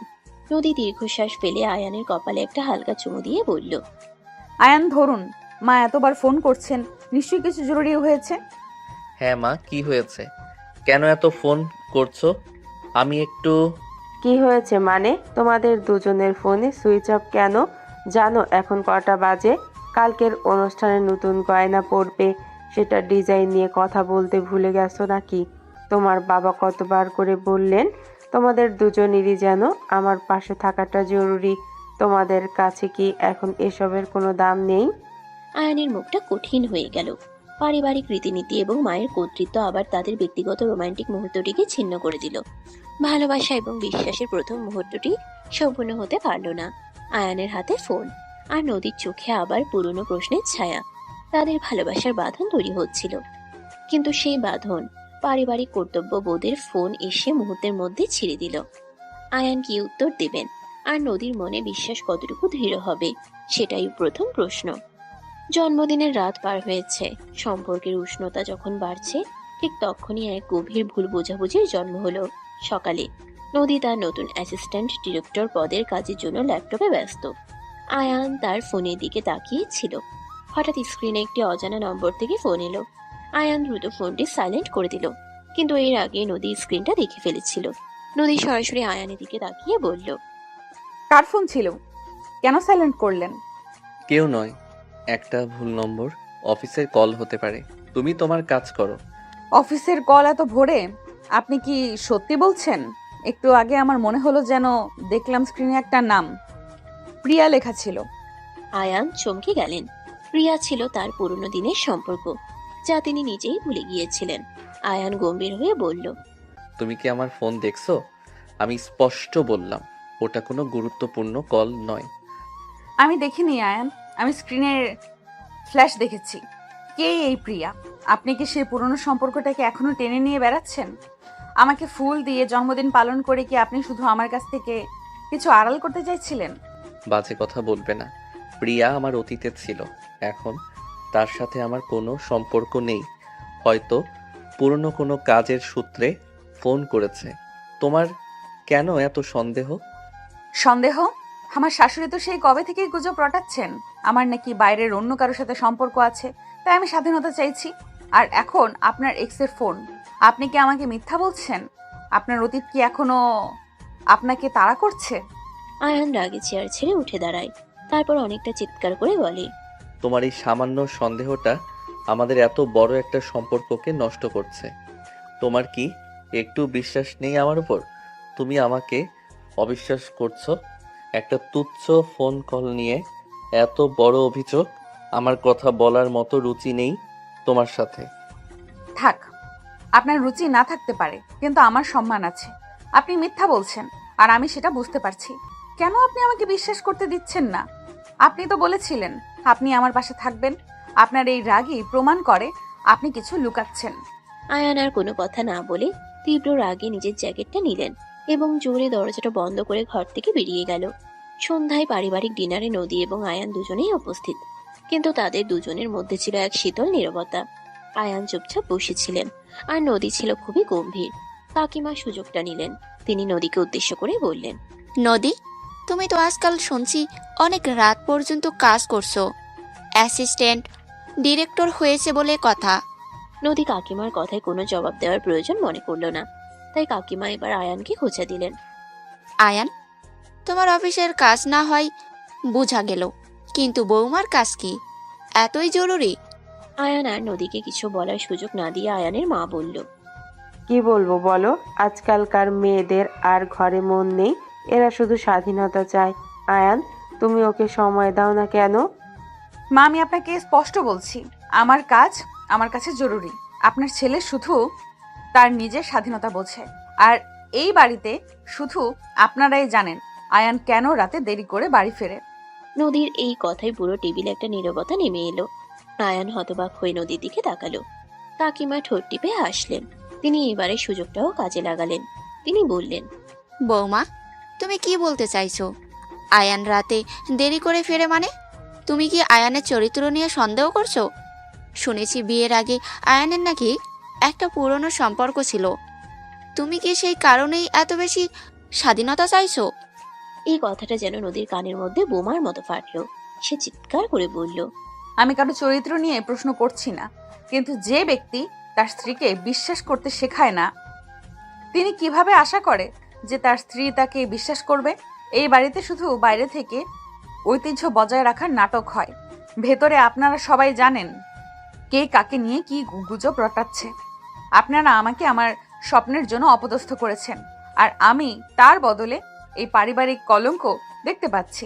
নদী দীর্ঘশ্বাস ফেলে আয়ানের কপালে একটা হালকা চুমু দিয়ে বলল, আয়ান ধরুন, মা এতবার ফোন করছেন, নিশ্চয়ই কিছু জরুরি হয়েছে। হ্যাঁ মা, কি হয়েছে? কেন এত ফোন করছো? আমি একটু কি হয়েছে মানে? তোমাদের দুজনের ফোনে সুইচ অফ কেন? জানো এখন কটা বাজে? কালকের অনুষ্ঠানে নতুন গয়না পরবে, সেটা ডিজাইন নিয়ে কথা বলতে ভুলে গেছো নাকি? তোমার বাবা কতবার করে বললেন তোমাদের দুজনেরই যেন আমার পাশে থাকাটা জরুরি। তোমাদের কাছে কি এখন এসবের কোনো দাম নেই? আয়ানের মুখটা কঠিন হয়ে গেল। পারিবারিক রীতিনীতি এবং মায়ের কর্তৃত্ব আবার তাদের ব্যক্তিগত রোমান্টিক মুহূর্তটিকে ছিন্ন করে দিল। ভালোবাসা এবং বিশ্বাসের প্রথম মুহূর্তটি সম্পূর্ণ হতে পারল না। আয়ানের হাতে ফোন, আর নদীর চোখে আবার পুরনো প্রশ্নের ছায়া। তাদের ভালোবাসার বাঁধন তৈরি হচ্ছিল, কিন্তু সেই বাঁধন পারিবারিক কর্তব্যবোধের ফোন এসে মুহূর্তের মধ্যে ছিঁড়ে দিল। আয়ান কি উত্তর দেবেন, আর নদীর মনে বিশ্বাস কতটুকু দৃঢ় হবে, সেটাই প্রথম প্রশ্ন। জন্মদিনের রাত পার হয়েছে। সম্পর্কের উষ্ণতা যখন বাড়ছে, ঠিক তখনই এক গভীর ভুল বোঝাবুঝির জন্ম হলো। সকালে নদী তার নতুন অ্যাসিস্ট্যান্ট ডিরেক্টর পদের কাজের জন্য ল্যাপটপে ব্যস্ত। আয়ান তার ফোনের দিকে তাকিয়ে ছিল। হঠাৎ স্ক্রিনে একটি অজানা নম্বর থেকে ফোন এলো। আয়ান দ্রুত ফোনটি সাইলেন্ট করে দিল, কিন্তু এর আগে নদী স্ক্রিনটা দেখে ফেলেছিল। নদী সরাসরি আয়ানের দিকে তাকিয়ে বলল, কার ফোন ছিল? কেন সাইলেন্ট করলেন? কেউ নয়, একটা ভুল নম্বর। অফিসের কল হতে পারে। তুমি তোমার কাজ করো। অফিসের কল এত ভোরে? আপনি কি সত্যি বলছেন? একটু আগে আমার মনে হলো যেন দেখলাম স্ক্রিনে একটা নাম, প্রিয়া লেখা ছিল। আয়ান চমকে গেলেন। প্রিয়া ছিল তার পুরনো দিনের সম্পর্ক, যা তিনি নিজেই ভুলে গিয়েছিলেন। আয়ান গম্ভীর হয়ে বলল, তুমি কি আমার ফোন দেখছো? আমি স্পষ্ট বললাম ওটা কোনো গুরুত্বপূর্ণ কল নয়। আমি দেখিনি আয়ান, আমি স্ক্রিনের ফ্ল্যাশ দেখেছি। কে এই প্রিয়া? আপনি কি সেই পুরনো সম্পর্কটাকে এখনো টেনে নিয়ে বেড়াচ্ছেন? আমাকে ফুল দিয়ে জন্মদিন পালন করে কি আপনি শুধু আমার কাছ থেকে কিছু আড়াল করতে চাইছিলেন? বাজে কথা বলবে না। প্রিয়া আমার অতীতে ছিল, এখন তার সাথে আমার কোনো সম্পর্ক নেই। হয়তো পুরনো কোনো কাজের সূত্রে ফোন করেছে। তোমার কেন এত সন্দেহ? সন্দেহ? আমার শাশুড়ি তো সেই কবে থেকেই গুজব রটাচ্ছেন আমার নাকি বাইরের অন্য কারোর সাথে সম্পর্ক আছে, তাই আমি স্বাধীনতা চাইছি। আর এখন আপনার এক্সের ফোন, আপনি কি আমাকে মিথ্যা বলছেন? আপনার অতীত কি এখনো আপনাকে তাড়া করছে? আয়ান রাগে চেয়ার ছেড়ে উঠে দাঁড়ায়, তারপর অনেকটা চিৎকার করে বলে, তোমার এই সামান্য সন্দেহটা আমাদের এত বড় একটা সম্পর্ককে নষ্ট করছে। তোমার কি একটু বিশ্বাস নেই আমার উপর? তুমি আমাকে অবিশ্বাস করছো একটা তুচ্ছ ফোন কল নিয়ে। এত বড় অভিযোগ। আমার কথা বলার মতো রুচি নেই তোমার সাথে। থাক, আপনার রুচি না থাকতে পারে, কিন্তু আমার সম্মান আছে। আপনি মিথ্যা বলছেন, আর আমি সেটা বুঝতে পারছি। কেন আপনি আমাকে বিশ্বাস করতে দিচ্ছেন না? আপনি তো বলেছিলেন আপনি আমার পাশে থাকবেন। আপনার এই রাগই প্রমাণ করে আপনি কিছু লুকাচ্ছেন। আয়ান আর কোনো কথা না বলে তীব্র রাগে নিজের জ্যাকেটটা নিলেন এবং জোরে দরজাটা বন্ধ করে ঘর থেকে বেরিয়ে গেল। সন্ধ্যায় পারিবারিক ডিনারে নদী এবং আয়ান দুজনেই উপস্থিত। কিন্তু তাদের দুজনের মধ্যে ছিল এক শীতল নীরবতা। আয়ান চুপচাপ বসেছিলেন, আর নদী ছিল খুবই গম্ভীর। কাকিমা সুযোগটা নিলেন। তিনি নদীকে উদ্দেশ্য করে বললেন, নদী, তুমি তো আজকাল শুনছি অনেক রাত পর্যন্ত কাজ করছো। অ্যাসিস্ট্যান্ট ডিরেক্টর হয়েছে বলে কথা। নদী কাকিমার কথায় কোনো জবাব দেওয়ার প্রয়োজন মনে করলো না, তাই কাকিমা এবার আয়ানকে খোঁচা দিলেন। আয়ান, তোমার অফিসের কাজ না হয় বোঝা গেল, কিন্তু বৌমার কাজ কি এতই জরুরি? আয়ান আর নদীকে কিছু বলার সুযোগ না দিয়ে আয়ানের মা বলল, কি বলবো বলো, আজকালকার মেয়েদের আর ঘরে মন নেই, এরা শুধু স্বাধীনতা চায়। আয়ান, তুমি ওকে সময় দাও না কেন? মা, আমি আপনাকে স্পষ্ট বলছি, আমার কাজ আমার কাছে জরুরি। আপনার ছেলে শুধু তার নিজের স্বাধীনতা বোঝে, আর এই বাড়িতে শুধু আপনারাই জানেন আয়ান কেন রাতে দেরি করে বাড়ি ফেরে। নদীর এই কথায় পুরো টেবিলে একটা নীরবতা নেমে এলো। আয়ান হতবাক হয়ে নদীর দিকে তাকালো। কাকিমা ঠোঁট টিপে হাসলেন। তিনি এবারে সুযোগটাও কাজে লাগালেন। তিনি বললেন, বৌমা, তুমি কি বলতে চাইছো? আয়ান রাতে দেরি করে ফেরে মানে? তুমি কি আয়ানের চরিত্র নিয়ে সন্দেহ করছো? শুনেছি বিয়ের আগে আয়ানের নাকি একটা পুরনো সম্পর্ক ছিল। তুমি কি সেই কারণেই এত বেশি স্বাধীনতা চাইছো? এই কথাটা যেন নদীর কানের মধ্যে বোমার মতো ফাটলো। সে চিৎকার করে বলল, আমি কারো চরিত্র নিয়ে প্রশ্ন করছি না, কিন্তু যে ব্যক্তি তার স্ত্রীকে বিশ্বাস করতে শেখায় না, তিনি কিভাবে আশা করে যে তার স্ত্রী তাকে বিশ্বাস করবে? এই বাড়িতে শুধু বাইরে থেকে ঐতিহ্য বজায় রাখার নাটক হয়, ভেতরে আপনারা সবাই জানেন কে কাকে নিয়ে কি গুজব রটাচ্ছে। আপনারা আমাকে আমার স্বপ্নের জন্য অপদস্থ করেছেন, আর আমি তার বদলে এই পারিবারিক কলঙ্ক দেখতে পাচ্ছি।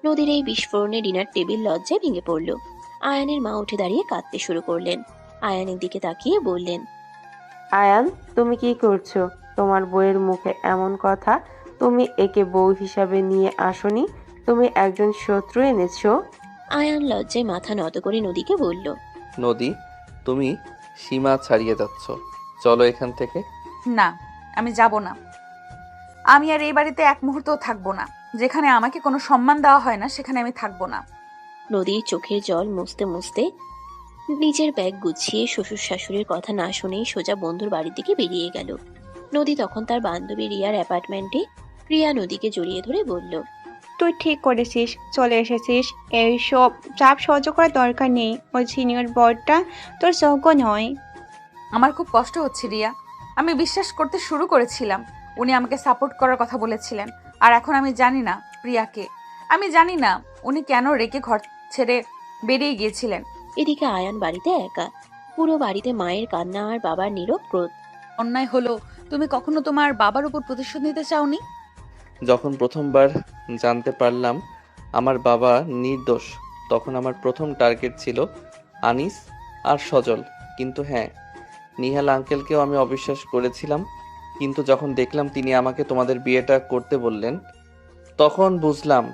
নদীর এই বিস্ফোরণে ডিনার টেবিল লজ্জায় ভেঙে পড়ল। আয়ানের মা উঠে দাঁড়িয়ে কাঁদতে শুরু করলেন। আয়ানের দিকে তাকিয়ে বললেন, আয়ান, তুমি কি করছো? তোমার বউয়ের মুখে এমন কথা? তুমি একে বউ হিসাবে নিয়ে আসোনি, তুমি একজন শত্রু এনেছো। আয়ান লজ্জায় মাথা নত করে নদীকে বলল, নদী, তুমি সীমা ছাড়িয়ে যাচ্ছ, চলো এখান থেকে। না, আমি যাব না। আমি আর এই বাড়িতে এক মুহূর্তও থাকবো না। যেখানে আমাকে কোনো সম্মান দেওয়া হয় না সেখানে আমি থাকবো না। নদীর চোখের জল মুছতে মুছতে নিজের ব্যাগ গুছিয়ে শ্বশুর শাশুড়ির কথা না শুনেই সোজা বন্ধুর বাড়ির দিকে বেরিয়ে গেল। নদী তখন তার বান্ধবী রিয়ার অ্যাপার্টমেন্টে। রিয়া নদীকে জড়িয়ে ধরে বলল, তুই ঠিক করেছিস, চলে এসেছিস। এইসব চাপ সহ্য করার দরকার নেই। ওই সিনিয়র বরটা তোর যোগ্য নয়। আমার খুব কষ্ট হচ্ছে রিয়া। আমি বিশ্বাস করতে শুরু করেছিলাম উনি আমাকে সাপোর্ট করার কথা বলেছিলেন, আর এখন আমি জানি না প্রিয়াকে। আমি জানি না উনি কেন রেখে ঘর ছেড়ে বেরিয়ে গিয়েছিলেন। এদিকে আয়ান বাড়িতে একা। পুরো বাড়িতে মায়ের কান্না আর বাবার নীরব ক্রোধ। অন্যায় হলো, তুমি কখনো তোমার বাবার উপর প্রতিশোধ নিতে চাওনি? যখন প্রথমবার জানতে পারলাম আমার বাবা নির্দোষ, তখন আমার প্রথম টার্গেট ছিল আনিস আর সজল। কিন্তু হ্যাঁ, নিহাল আঙ্কেলকেও আমি অবিশ্বাস করেছিলাম। কিন্তু যখন দেখলাম তিনি আমাকে তোমাদের বিয়েটা করতে বললেন, তখন বুঝলাম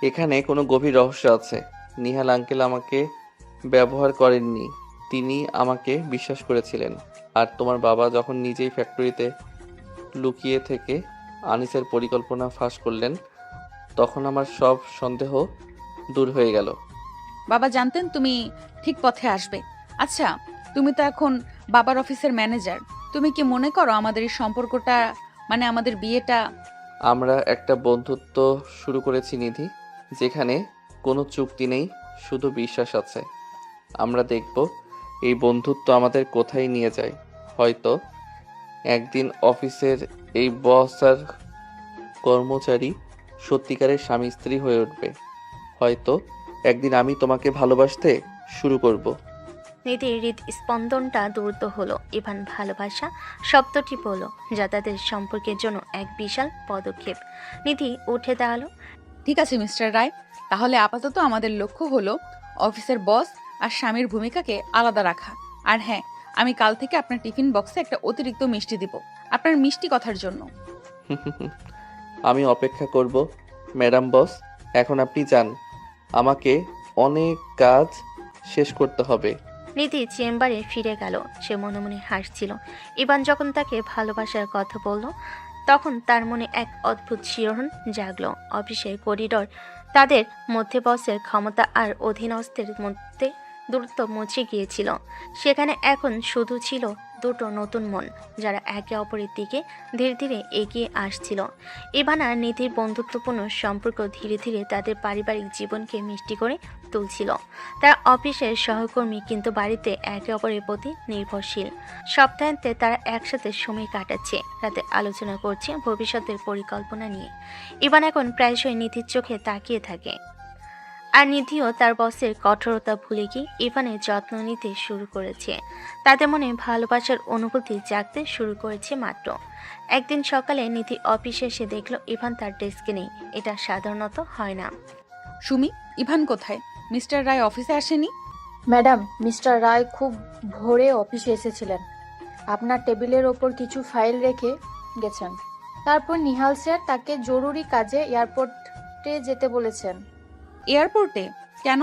এখানে কোনো গভীর রহস্য আছে। নিহাল আঙ্কেল আমাকে ব্যবহার করেননি, তিনি আমাকে বিশ্বাস করেছিলেন। আর তোমার বাবা যখন নিজেই ফ্যাক্টরিতে লুকিয়ে থেকে আনিসের পরিকল্পনা ফাঁস করলেন, তখন আমার সব সন্দেহ দূর হয়ে গেল। বাবা জানতেন তুমি ঠিক পথে আসবে। আচ্ছা, তুমি তো এখন বাবার অফিসের ম্যানেজার। তুমি কি মনে করো আমাদের এই সম্পর্কটা, মানে আমাদের বিয়েটা? আমরা একটা বন্ধুত্ব শুরু করেছি নিধি, যেখানে কোনো চুক্তি নেই, শুধু বিশ্বাস আছে। আমরা দেখব এই বন্ধুত্ব আমাদের কোথায় নিয়ে যায়। হয়তো একদিন অফিসের এই বস আর কর্মচারী সত্যিকারের স্বামী স্ত্রী হয়ে উঠবে। হয়তো একদিন আমি তোমাকে ভালোবাসতে শুরু করব। নিধির হৃদস্পন্দনটা দ্রুত হলো। ইভান ভালোবাসা শব্দটি বলল, যা তাদের সম্পর্কের জন্য এক বিশাল পদক্ষেপ। নিধি উঠে দাঁড়ালো। ঠিক আছে মিস্টার রায়, তাহলে আপাতত আমাদের লক্ষ্য হলো অফিসের বস আর স্বামীর ভূমিকাকে আলাদা রাখা। আর হ্যাঁ, আমি কাল থেকে আপনার টিফিন বক্সে একটা অতিরিক্ত মিষ্টি দিব, আপনার মিষ্টি কথার জন্য। আমি অপেক্ষা করব ম্যাডাম বস। এখন আপনি যান, আমাকে অনেক কাজ শেষ করতে হবে। নিধি চেম্বারে ফিরে গেল। সে মনে মনে হাসছিল। ইভান যখন তাকে ভালোবাসার কথা বলল, তখন তার মনে এক অদ্ভুত শিহরণ জাগলো। অফিসের করিডর তাদের মধ্যে বসের ক্ষমতা আর অধীনস্থের মধ্যে দূরত্ব মুছে গিয়েছিল। সেখানে এখন শুধু ছিল দুটো নতুন মন, যারা একে অপরের দিকে ধীরে ধীরে এগিয়ে আসছিল। ইভান আর নিধির বন্ধুত্বপূর্ণ সম্পর্ক ধীরে ধীরে তাদের পারিবারিক জীবনকে মিষ্টি করে তুলছিল। তারা অফিসের সহকর্মী, কিন্তু বাড়িতে একে অপরের প্রতি নির্ভরশীল। সপ্তাহান্তে তারা একসাথে সময় কাটাচ্ছে, রাতে আলোচনা করছে ভবিষ্যতের পরিকল্পনা নিয়ে। ইভান এখন প্রায়শই নিধির চোখে তাকিয়ে থাকে, আর নিধিও তার বসের কঠোরতা ভুলে গিয়ে ইভানের যত্ন নিতে শুরু করেছে। তাদের মনে ভালোবাসার অনুভূতি জাগতে শুরু করেছে মাত্র। একদিন সকালে নিধি অফিসে এসে দেখলো ইভান তার ডেস্কে নেই। এটা সাধারণত হয় না। সুমি, ইভান কোথায়? মিস্টার রায় অফিসে আসেনি? ম্যাডাম, মিস্টার রায় খুব ভোরে অফিসে এসেছিলেন। আপনার টেবিলের ওপর কিছু ফাইল রেখে গেছেন। তারপর নিহাল স্যার তাকে জরুরি কাজে এয়ারপোর্টে যেতে বলেছেন। এয়ারপোর্টে কেন?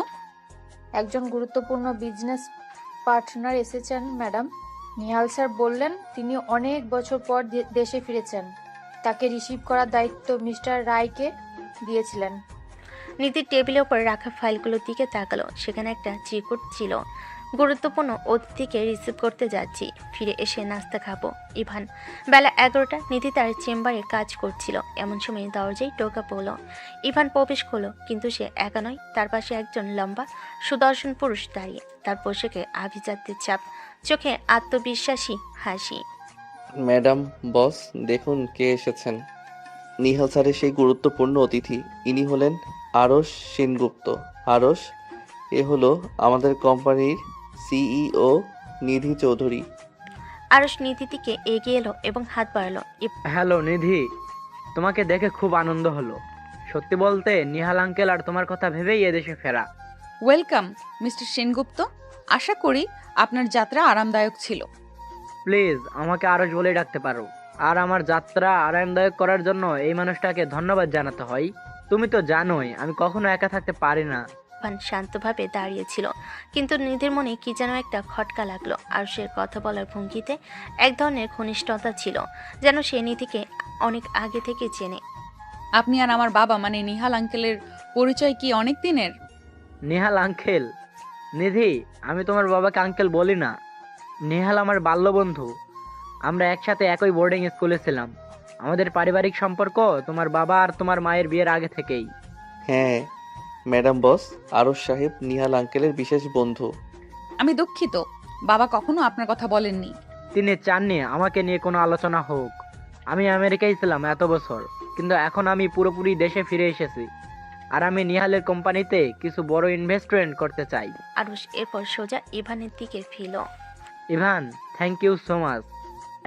একজন গুরুত্বপূর্ণ বিজনেস পার্টনার এসেছেন ম্যাডাম। নিহাল স্যার বললেন তিনি অনেক বছর পর দেশে ফিরেছেন। তাকে রিসিভ করার দায়িত্ব মিস্টার রায়কে দিয়েছিলেন। নিধির টেবিলের ওপর রাখা ফাইলগুলোর দিকে তাকালো। সেখানে একটা চিরকুট ছিল। গুরুত্বপূর্ণ অতিথিকে রিসিভ করতে যাচ্ছি, ফিরে এসে নাস্তা খাবো। ইভান। বেলা 11টা। নিধি তার চেম্বারে কাজ করছিল। এমন সময় দরজায় টোকা পড়ল। ইভান প্রবেশ করলো, কিন্তু সে একা নয়। তার পাশে একজন লম্বা সুদর্শন পুরুষ দাঁড়িয়ে। তার পোশাকে আভিজাত্যের ছাপ, চোখে আত্মবিশ্বাসী হাসি। ম্যাডাম বস, দেখুন কে এসেছেন। নিহাল স্যারের সেই গুরুত্বপূর্ণ অতিথি। ইনি হলেন আরশ সেনগুপ্ত। আরশ, এ হলো আমাদের কোম্পানির সিইও নিধি চৌধুরী। আরশ নিধির দিকে এগিয়ে এলো এবং হাত বাড়ালো। হ্যালো নিধি, তোমাকে দেখে খুব আনন্দ হলো। সত্যি বলতে নিহাল আঙ্কেল আর তোমার কথা ভেবেই এদেশে ফেরা। Welcome mister Sengupta. আশা করি আপনার যাত্রা আরামদায়ক ছিল। প্লিজ আমাকে আরশ বলেই ডাকতে পারো। আর আমার যাত্রা আরামদায়ক করার জন্য এই মানুষটাকে ধন্যবাদ জানাতে হয়। তুমি তো জানোই আমি কখনো একা থাকতে পারি না। ইভান শান্তভাবে দাঁড়িয়েছিল, কিন্তু নিধির মনে কি যেন একটা খটকা লাগলো। আরশের কথা বলার ভঙ্গিতে এক ধরনের ঘনিষ্ঠতা ছিল, যেন সে নিধিকে অনেক আগে থেকে চেনে। আপনি আর আমার বাবা মানে নিহাল আঙ্কেলের পরিচয় কি অনেক দিনের? নেহাল আঙ্কেল? নিধি, আমি তোমার বাবাকে আঙ্কেল বলি না। নেহাল আমার বাল্যবন্ধু। আমরা একসাথে একই বোর্ডিং স্কুলে ছিলাম। আমাদের পারিবারিক সম্পর্ক তোমার বাবা আর তোমার মায়ের বিয়ের আগে থেকেই। হ্যাঁ ম্যাডাম বস, আরশ সাহেব নিহাল আঙ্কেলের বিশেষ বন্ধু। আমি দুঃখিত, বাবা কখনো আপনার কথা বলেননি। তিনি চাননি আমাকে নিয়ে কোনো আলোচনা হোক। আমি আমেরিকায় ছিলাম এত বছর, কিন্তু এখন আমি পুরোপুরি দেশে ফিরে এসেছি। আর আমি নিহালের কোম্পানিতে কিছু বড় ইনভেস্টমেন্ট করতে চাই। আরুষ এরপর সোজা ইভানের দিকে ফিরল। Evan, thank you so much.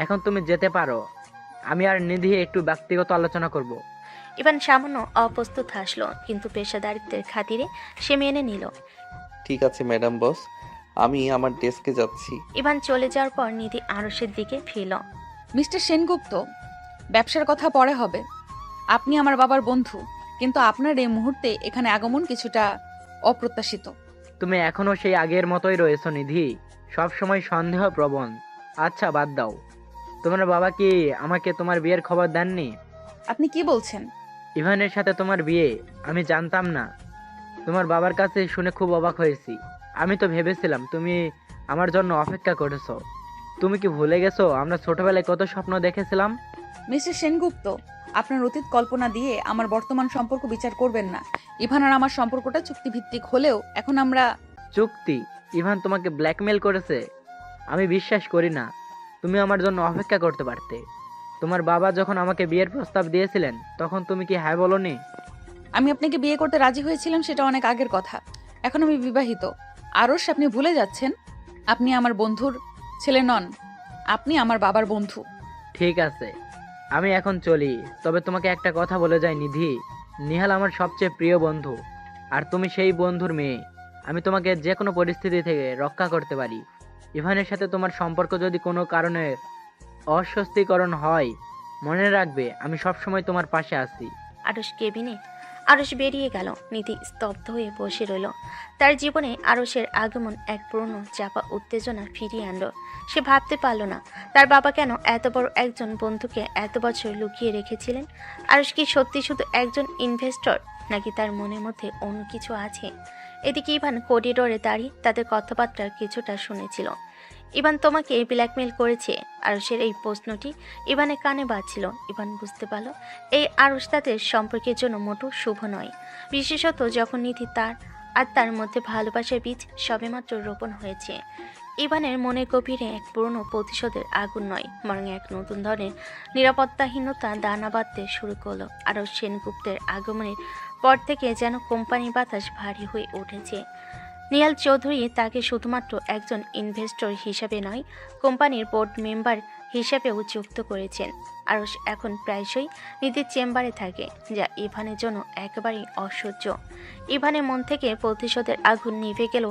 এখন তুমি যেতে পারো। আমি আর নিধি একটু ব্যক্তিগত আলোচনা করব। ইভান সামান্য অপ্রস্তুত হাসলো, কিন্তু পেশাদারিত্বের খাতিরে সে মেনে নিল। ঠিক আছে ম্যাডাম বস, আমি আমার ডেস্কে যাচ্ছি। ইভান চলে যাওয়ার পর নিধি আরুষের দিকে ফিরল। মিস্টার সেনগুপ্ত, ব্যবসার কথা পরে হবে। আপনি আমার বাবার বন্ধু, কিন্তু আপনার এই মুহূর্তে এখানে আগমন কিছুটা অপ্রত্যাশিত। তুমি এখনো সেই আগের মতোই রয়েছো নিধি, সব সময় সন্দেহ প্রবণ। আচ্ছা বাদ দাও, তোমার বাবা কি আমাকে তোমার বিয়ের খবর দেননি? আপনি কি বলছেন? ইভানের সাথে তোমার বিয়ে? আমি জানতাম না। তোমার বাবার কাছে শুনে খুব অবাক হয়েছি। আমি তো ভেবেছিলাম তুমি আমার জন্য অপেক্ষা করেছো। তুমি কি ভুলে গেছো আমরা ছোটবেলায় কত স্বপ্ন দেখেছিলাম? মিস্টার সেনগুপ্ত, আপনার অতীত কল্পনা দিয়ে আমার বর্তমান সম্পর্ক বিচার করবেন না। ইভান আর আমার সম্পর্কটা চুক্তিভিত্তিক হলেও এখন আমরা... চুক্তি? ইভান তোমাকে ব্ল্যাকমেল করেছে? আমি বিশ্বাস করি না। তুমি আমার জন্য অপেক্ষা করতে পারতে। তোমার বাবা যখন আমাকে বিয়ের প্রস্তাব দিয়েছিলেন তখন তুমি কি হ্যাঁ বলনি? আমি আপনাকে বিয়ে করতে রাজি হয়েছিলাম, সেটা অনেক আগের কথা। এখন আমি বিবাহিত। আরশ, আপনি ভুলে যাচ্ছেন আপনি আমার বন্ধুর ছেলে নন, আপনি আমার বাবার বন্ধু। ঠিক আছে, আমি এখন চলি। তবে তোমাকে একটা কথা বলে যাই নিধি, নিহাল আমার সবচেয়ে প্রিয় বন্ধু, আর তুমি সেই বন্ধুর মেয়ে। আমি তোমাকে যে কোনো পরিস্থিতি থেকে রক্ষা করতে পারি। ইভানের সাথে তোমার সম্পর্ক যদি কোনো কারণে অস্বস্তিকরণ হয়, মনে রাখবে আমি সবসময় তোমার পাশে আছি। আরুষ কেবিনে আরশ বেরিয়ে গেল। নিধি স্তব্ধ হয়ে বসে রইল। তার জীবনে আরশের আগমন এক পুরনো চাপা উত্তেজনা ফিরিয়ে আনলো। সে ভাবতে পারল না তার বাবা কেন এত বড় একজন বন্ধুকে এত বছর লুকিয়ে রেখেছিলেন। আরশ কি সত্যি শুধু একজন ইনভেস্টর, নাকি তার মনের মধ্যে অন্য কিছু আছে? এদিকে ইভান করিডোরে দাঁড়িয়ে তাদের কথাবার্তার কিছুটা শুনেছিল। ইভান তোমাকে ব্ল্যাকমেল করেছে? আরশের এই প্রশ্নটি ইভানের কানে বাজছিল। ইভান বুঝতে পারল এই আরশ তাদের সম্পর্কের জন্য মোটেও শুভ নয়, বিশেষত যখন নিধি তার মধ্যে ভালোবাসার বীজ সবেমাত্র রোপণ হয়েছে। ইভানের মনের গভীরে এক পুরনো প্রতিশোধের আগুন নয়, বরং এক নতুন ধরনের নিরাপত্তাহীনতা দানা বাঁধতে শুরু করলো। আরশ সেনগুপ্তের আগমনের পর থেকে যেন কোম্পানি বাতাস ভারী হয়ে উঠেছে। নিহাল চৌধুরী তাকে শুধুমাত্র একজন ইনভেস্টর হিসাবে নয়, কোম্পানির বোর্ড মেম্বার হিসেবেও যুক্ত করেছেন। আরশ এখন প্রায়শই নিধির চেম্বারে থাকে, যা ইভানের জন্য একেবারেই অসহ্য। ইভানের মন থেকে প্রতিশোধের আগুন নিভে গেল,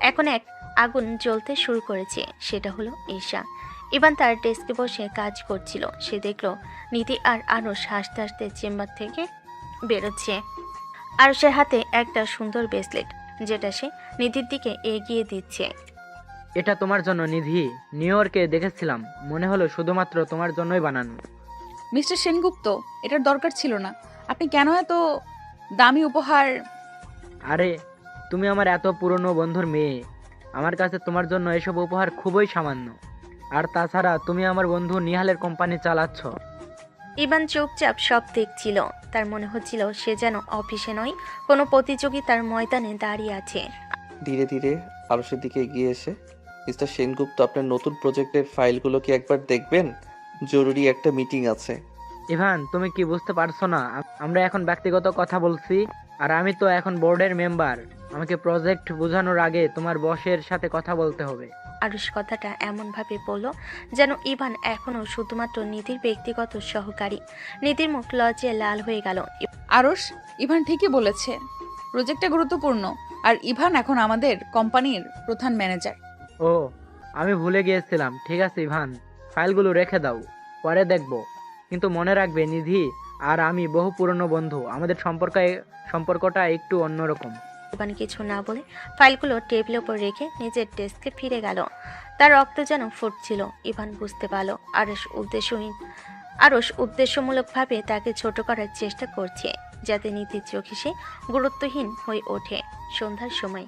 এখন এক আগুন জ্বলতে শুরু করেছে, সেটা হলো ঈশা। ইভান তার ডেস্কে বসে কাজ করছিল। সে দেখল নিধি আর আরশ হাসতে হাসতে চেম্বার থেকে বেরোচ্ছে। আরশের হাতে একটা সুন্দর ব্রেসলেট, যেটা সে নিধির দিকে এগিয়ে দিচ্ছে। এটা তোমার জন্য নিধি, নিউ ইয়র্কে দেখেছিলাম, মনে হলো শুধুমাত্র তোমার জন্যই বানানো। মিস্টার সেনগুপ্ত, এটার দরকার ছিল না। আপনি কেন এত দামি উপহার? আরে তুমি আমার এত পুরনো বন্ধুর মেয়ে, আমার কাছে তোমার জন্য এসব উপহার খুবই সামান্য। আর তাছাড়া তুমি আমার বন্ধু নিহালের কোম্পানি চালাচ্ছ। ইভান চুপচাপ সব দেখছিল। তার মনে হচ্ছিল সে যেন অফিসে নয়, কোনো প্রতিযোগিতার ময়দানে দাঁড়িয়ে আছে। ধীরে ধীরে আরশের দিকে এগিয়ে এসে, মিস্টার সেনগুপ্ত, আপনার নতুন প্রজেক্টের ফাইলগুলো কি একবার দেখবেন? জরুরি একটা মিটিং আছে। ইভান, তুমি কি বুঝতে পারছো না? আমরা এখন ব্যক্তিগত কথা বলছি, আর আমি তো এখন বোর্ডের মেম্বার। আমাকে প্রজেক্ট বোঝানোর আগে তোমার বসের সাথে কথা বলতে হবে। আরুষ কথাটা এমনভাবে বলল যেন ইভান এখনও শুধুমাত্র নিধির ব্যক্তিগত সহকারী। নিধির মুখ লজ্জায় লাল হয়ে গেল। আরশ, ইভান ঠিকই বলেছে, প্রজেক্টটা গুরুত্বপূর্ণ, আর ইভান এখন আমাদের কোম্পানির প্রধান ম্যানেজার। ও, আমি ভুলে গিয়েছিলাম। ঠিক আছে ইভান, ফাইলগুলো রেখে দাও, পরে দেখবো। কিন্তু মনে রাখবে, নিধি আর আমি বহু পুরনো বন্ধু, আমাদের সম্পর্কটা একটু অন্যরকম। ইভান কিছু না বলে ফাইলগুলো টেবিলের উপর রেখে নিজের ডেস্কে ফিরে গেল। তার রক্ত যেন ফুটছিল। ইভান বুঝতে পারল আরশ উদ্দেশ্যমূলকভাবে তাকে ছোট করার চেষ্টা করছে, যাতে নিধির চোখে সে গুরুত্বহীন হয়ে ওঠে। সন্ধ্যার সময়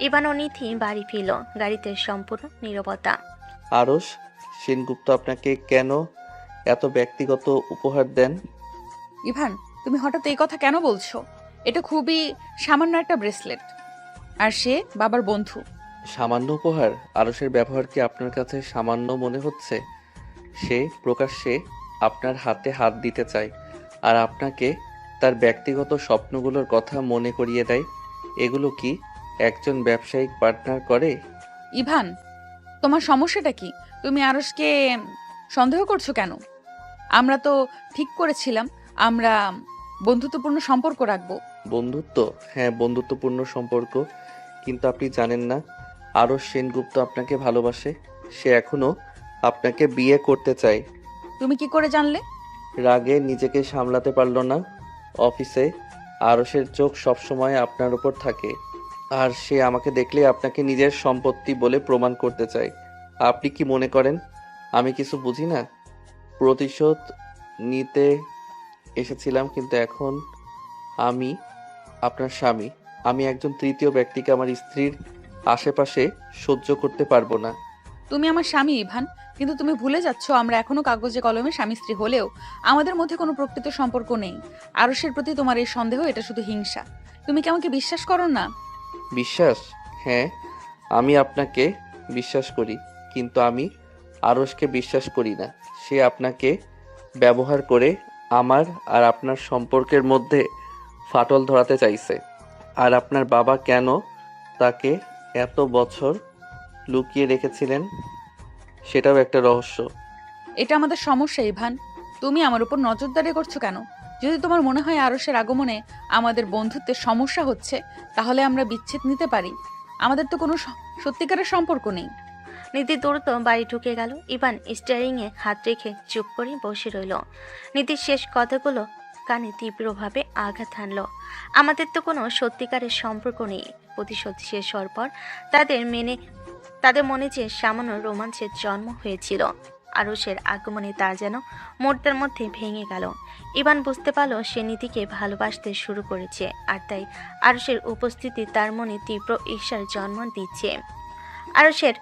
ইভান ও নিধি বাড়ি ফিরল। গাড়িতে সম্পূর্ণ নীরবতা। আরশ, সেনগুপ্ত আপনাকে কেন এত ব্যক্তিগত উপহার দেন? ইভান, তুমি হঠাৎ এই কথা কেন বলছো? এটা খুবই সামান্য একটা ব্রেসলেট, আর সে বাবার বন্ধু। সামান্য উপহার? আরশের ব্যবহার কি আপনার কাছে সামান্য মনে হচ্ছে? সে প্রকাশ্যে আপনার হাতে হাত দিতে চায়, আর আপনাকে তার ব্যক্তিগত স্বপ্নগুলোর কথা মনে করিয়ে দেয়। এগুলো কি একজন ব্যবসায়িক পার্টনার করে? ইভান, তোমার সমস্যাটা কি? তুমি আরশকে সন্দেহ করছো কেন? আমরা তো ঠিক করেছিলাম আমরা বন্ধুত্বপূর্ণ সম্পর্ক রাখবো। বন্ধুত্ব? হ্যাঁ, বন্ধুত্বপূর্ণ সম্পর্ক, কিন্তু আপনি জানেন না আরশ সেনগুপ্ত আপনাকে ভালোবাসে। সে এখনো আপনাকে বিয়ে করতে চায়। তুমি কি করে জানলে? রাগে নিজেকে সামলাতে পারল না। অফিসে আরশের চোখ সবসময় আপনার উপর থাকে, আর সে আমাকে দেখলে আপনাকে নিজের সম্পত্তি বলে প্রমাণ করতে চায়। আপনি কি মনে করেন আমি কিছু বুঝি না? প্রতিশোধ নিতে এসেছিলাম, কিন্তু এখন আমি আপনার স্বামী। আমি একজন তৃতীয় ব্যক্তিকে আমার স্ত্রীর আশেপাশে সহ্য করতে পারবো না। তুমি আমার স্বামী ইভান, কিন্তু তুমি ভুলে যাচ্ছ আমরা এখনো কাগজে কলমে স্বামী স্ত্রী হলেও আমাদের মধ্যে কোনো প্রকৃত সম্পর্ক নেই। আরশের প্রতি তোমার এই সন্দেহ, এটা শুধু হিংসা। তুমি কি আমাকে বিশ্বাস করো না? বিশ্বাস? হ্যাঁ, আমি আপনাকে বিশ্বাস করি, কিন্তু আমি আরশকে বিশ্বাস করি না। সে আপনাকে ব্যবহার করে আমার আর আপনার সম্পর্কের মধ্যে ফাটল ধরাতে চাইছে। আর আপনার বাবা কেন তাকে এত বছর লুকিয়ে রেখেছিলেন, সেটাও একটা রহস্য। এটা আমাদের সমস্যা ইভান। তুমি আমার উপর নজরদারি করছো কেন? যদি তোমার মনে হয় আরশের আগমনে আমাদের বন্ধুত্বের সমস্যা হচ্ছে, তাহলে আমরা বিচ্ছেদ নিতে পারি। আমাদের তো কোনো সত্যিকারের সম্পর্ক নেই। নিধি দ্রুত বাড়ি ঢুকে গেল। ইভান স্টিয়ারিংয়ে হাত রেখে চুপ করে বসে রইল। নিধির শেষ কথাগুলো কানে তীব্রভাবে আঘাত হানল। আমাদের তো কোনো সত্যিকারের সম্পর্ক নেই। প্রতিশোধ শেষ হওয়ার পর তাদের মনে যে সামান্য রোমাঞ্চের জন্ম হয়েছিল, আরুষের আগমনে তা যেন মুহূর্তের মধ্যে ভেঙে গেল। ইভান বুঝতে পারল সে নিধিকে ভালোবাসতে শুরু করেছে, আর তাই আরুষের উপস্থিতি তার মনে তীব্র ঈর্ষার জন্ম দিচ্ছে। আরুষের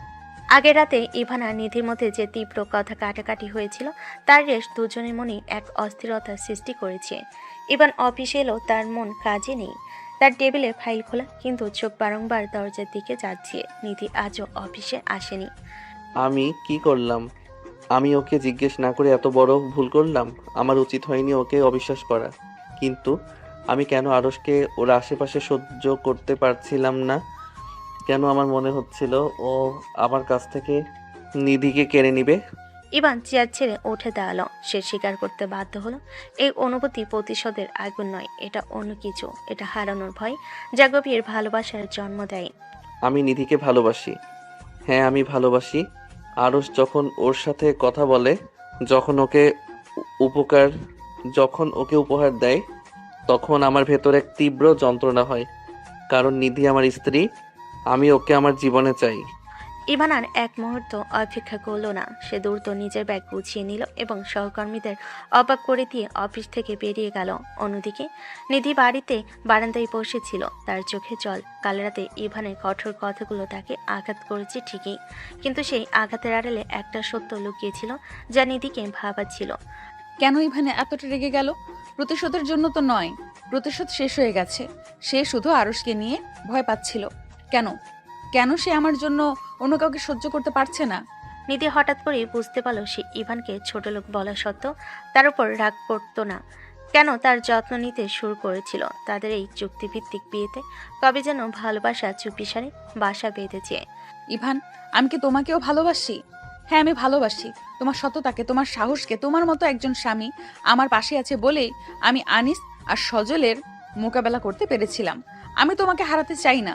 আগের রাতে ইভান আর নিধির মধ্যে যে তীব্র কথা কাটাকাটি হয়েছিল তার রেশ দুজনের মনে এক অস্থিরতার সৃষ্টি করেছে। ইভান অফিসে এলো, তার মন কাজে নেই। তার টেবিলে ফাইল খোলা, কিন্তু চোখ বারংবার দরজার দিকে যাচ্ছে। নিধি আজও অফিসে আসেনি। আমি কি করলাম? আমি ওকে জিজ্ঞেস না করে এত বড় ভুল করলাম। আমার উচিত হয়নি ওকে অবিশ্বাস করা। কিন্তু আমি কেন আরশকে ওর আশেপাশে সহ্য করতে পারছিলাম না? কেন আমার মনে হচ্ছিল ও আমার কাছ থেকে নিধিকে কেড়ে নিবে? ইভান চেয়ার ছেড়ে উঠে দাঁড়ালো। সে স্বীকার করতে বাধ্য হলো, এই অনুভূতি প্রতিশোধের আগুন নয়, এটা অন্য কিছু। এটা হারানোর ভয়, যা গভীর ভালোবাসার জন্ম দেয়। আমি নিধিকে ভালোবাসি। হ্যাঁ, আমি ভালোবাসি। আরশ যখন ওর সাথে কথা বলে, যখন ওকে উপহার দেয়, তখন আমার ভেতর এক তীব্র যন্ত্রণা হয়। কারণ নিধি আমার স্ত্রী, আমি ওকে আমার জীবনে চাই। ইভান আর এক মুহূর্ত অপেক্ষা করল না। সে দ্রুত নিজের ব্যাগ গুছিয়ে নিল এবং সহকর্মীদের অবাক করে দিয়ে অফিস থেকে বেরিয়ে গেল। অন্যদিকে নিধি বারান্দায় বসেছিল, তার চোখে জল। কাল রাতে ইভানের কঠোর কথাগুলো তাকে আঘাত করেছে ঠিকই, কিন্তু সেই আঘাতের আড়ালে একটা সত্য লুকিয়েছিল যা নিধিকে ভাবাচ্ছিল। কেন ইভানে এতটা রেগে গেল? প্রতিশোধের জন্য তো নয়, প্রতিশোধ শেষ হয়ে গেছে। সে শুধু আরশকে নিয়ে ভয় পাচ্ছিল। কেন কেন সে আমার জন্য অন্য কাউকে সহ্য করতে পারছে না? নিধি হঠাৎ করেই বুঝতে পারল সে ইভানকে ছোট লোক বলা সত্ত্বেও তার উপর রাগ করতো না। কেন তার যত্ন নিতে শুরু করেছিল। তাদের এই চুক্তিভিত্তিক বিয়েতে কবে যেন ভালোবাসা চুপিসারে বাসা বেঁধেছে। ইভান, আমি কি তোমাকেও ভালোবাসি? হ্যাঁ, আমি ভালোবাসি তোমার সততাকে, তোমার সাহসকে। তোমার মতো একজন স্বামী আমার পাশে আছে বলেই আমি আনিস আর সজলের মোকাবেলা করতে পেরেছিলাম। আমি তোমাকে হারাতে চাই না।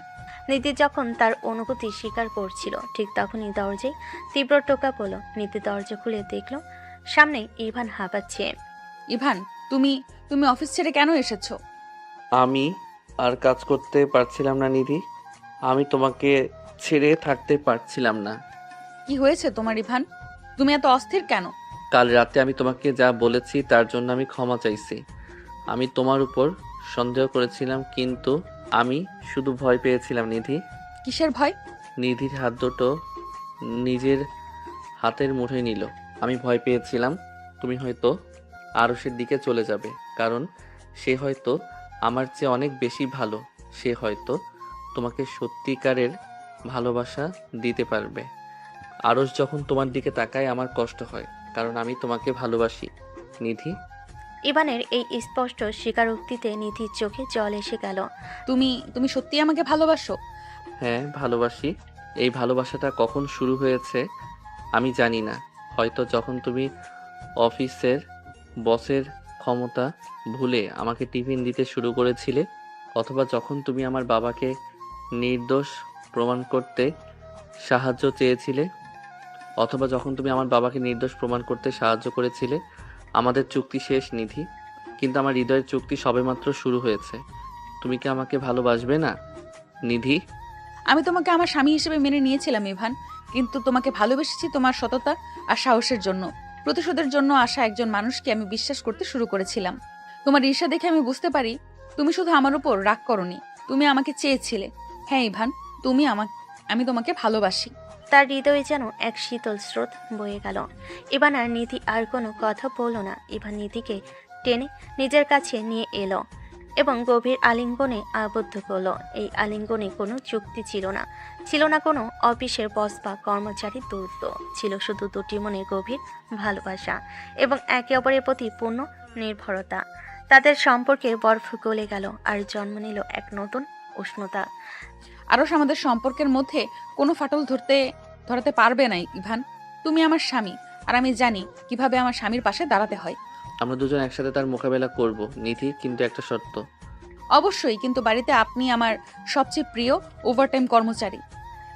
নিধি যখন তার অনুভূতি স্বীকার করছিল, ঠিক তখনই দরজায় তীব্র টোকা পড়ল। নিধি দরজা খুলে দেখল সামনে ইভান হাঁপাচ্ছে। ইভান, তুমি অফিস ছেড়ে কেন এসেছো? আমি আর কাজ করতে পারছিলাম না নিধি। আমি তোমাকে ছেড়ে থাকতে পারছিলাম না। কি হয়েছে তোমার ইভান? তুমি এত অস্থির কেন? কাল রাতে আমি তোমাকে যা বলেছি তার জন্য আমি ক্ষমা চাইছি। আমি তোমার উপর সন্দেহ করেছিলাম, কিন্তু আমি শুধু ভয় পেয়েছিলাম নিধি। কিসের ভয়? নিধির হাত দুটো নিজের হাতের মুঠোয় নিল। আমি ভয় পেয়েছিলাম তুমি হয়তো আরশের দিকে চলে যাবে, কারণ সে হয়তো আমার চেয়ে অনেক বেশি ভালো। সে হয়তো তোমাকে সত্যিকারের ভালোবাসা দিতে পারবে। আরশ যখন তোমার দিকে তাকায় আমার কষ্ট হয়, কারণ আমি তোমাকে ভালোবাসি নিধি। ইভানের এই স্পষ্ট স্বীকারোক্তিতে নিধির চোখে জল এসে গেল। তুমি সত্যি আমাকে ভালোবাসো? হ্যাঁ, ভালোবাসি। এই ভালোবাসাটা কখন শুরু হয়েছে আমি জানি না। হয়তো যখন তুমি অফিসের বসের ক্ষমতা ভুলে আমাকে টিফিন দিতে শুরু করেছিলে, অথবা যখন তুমি আমার বাবাকে নির্দোষ প্রমাণ করতে সাহায্য চেয়েছিলে, অথবা যখন তুমি আমার বাবাকে নির্দোষ প্রমাণ করতে সাহায্য করেছিলে। আমাদের চুক্তি শেষ নিধি, কিন্তু আমার হৃদয়ের চুক্তি সবেমাত্র শুরু হয়েছে। তুমি কি আমাকে ভালোবাসবে না নিধি? আমি তোমাকে আমার স্বামী হিসেবে মেনে নিয়েছিলাম ইভান, কিন্তু তোমাকে ভালোবেসেছি তোমার সততা আর সাহসের জন্য। প্রতিশোধের জন্য আসা একজন মানুষকে আমি বিশ্বাস করতে শুরু করেছিলাম। তোমার ঈর্ষা দেখে আমি বুঝতে পারি তুমি শুধু আমার উপর রাগ করনি, তুমি আমাকে চেয়েছিলে। হ্যাঁ ইভান, আমি তোমাকে ভালোবাসি। তার হৃদয়ে যেন এক শীতল স্রোত বয়ে গেল। ইভান আর নিধি আর কোনো কথা বলল না। ইভান নিধিকে টেনে নিজের কাছে নিয়ে এলো এবং গভীর আলিঙ্গনে আবদ্ধ করলো। এই আলিঙ্গনে কোনো চুক্তি ছিল না, ছিল না কোনো অফিসের বস বা কর্মচারীর দূরত্ব। ছিল শুধু দুটি মনের গভীর ভালোবাসা এবং একে অপরের প্রতি পূর্ণ নির্ভরতা। তাদের সম্পর্কে বরফ গলে গেল আর জন্ম নিল এক নতুন উষ্ণতা। আরশ আমাদের সম্পর্কের মধ্যে কোনো ফাটল ধরাতে পারবে না ইভান। তুমি আমার স্বামী, আর আমি জানি কিভাবে আমার স্বামীর পাশে দাঁড়াতে হয়। আমরা দুজন একসাথে তার মোকাবেলা করব নিধি, কিন্তু একটা শর্ত। অবশ্যই, কিন্তু বাড়িতে আপনি আমার সবচেয়ে প্রিয় ওভারটাইম কর্মচারী।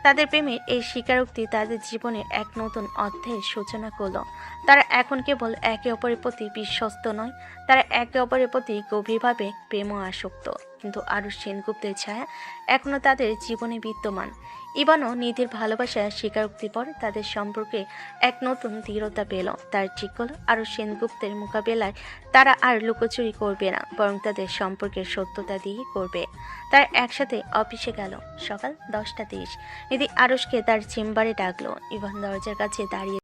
তাদের প্রেমের এই স্বীকারোক্তি তাদের জীবনের এক নতুন অধ্যায়ের সূচনা করলো। তারা এখন কেবল একে অপরের প্রতি বিশ্বস্ত নয়, তারা একে অপরের প্রতি গভীরভাবে প্রেম ও আসক্ত। কিন্তু আরুষ সেনগুপ্তের ছায়া এখনো তাদের জীবনে বিদ্যমান। ইভানও নিধির ভালোবাসার স্বীকারোক্তির পর তাদের সম্পর্কে এক নতুন দৃঢ়তা পেল। তার ঠিক হলো আরুষ সেনগুপ্তের মোকাবেলায় তারা আর লুকোচুরি করবে না, বরং তাদের সম্পর্কের সত্যতা দিয়ে করবে। তারা একসাথে অফিসে গেল। সকাল 10টা 30। নিধি আরুষকে তার চেম্বারে ডাকলো। ইভান দরজার কাছে দাঁড়িয়ে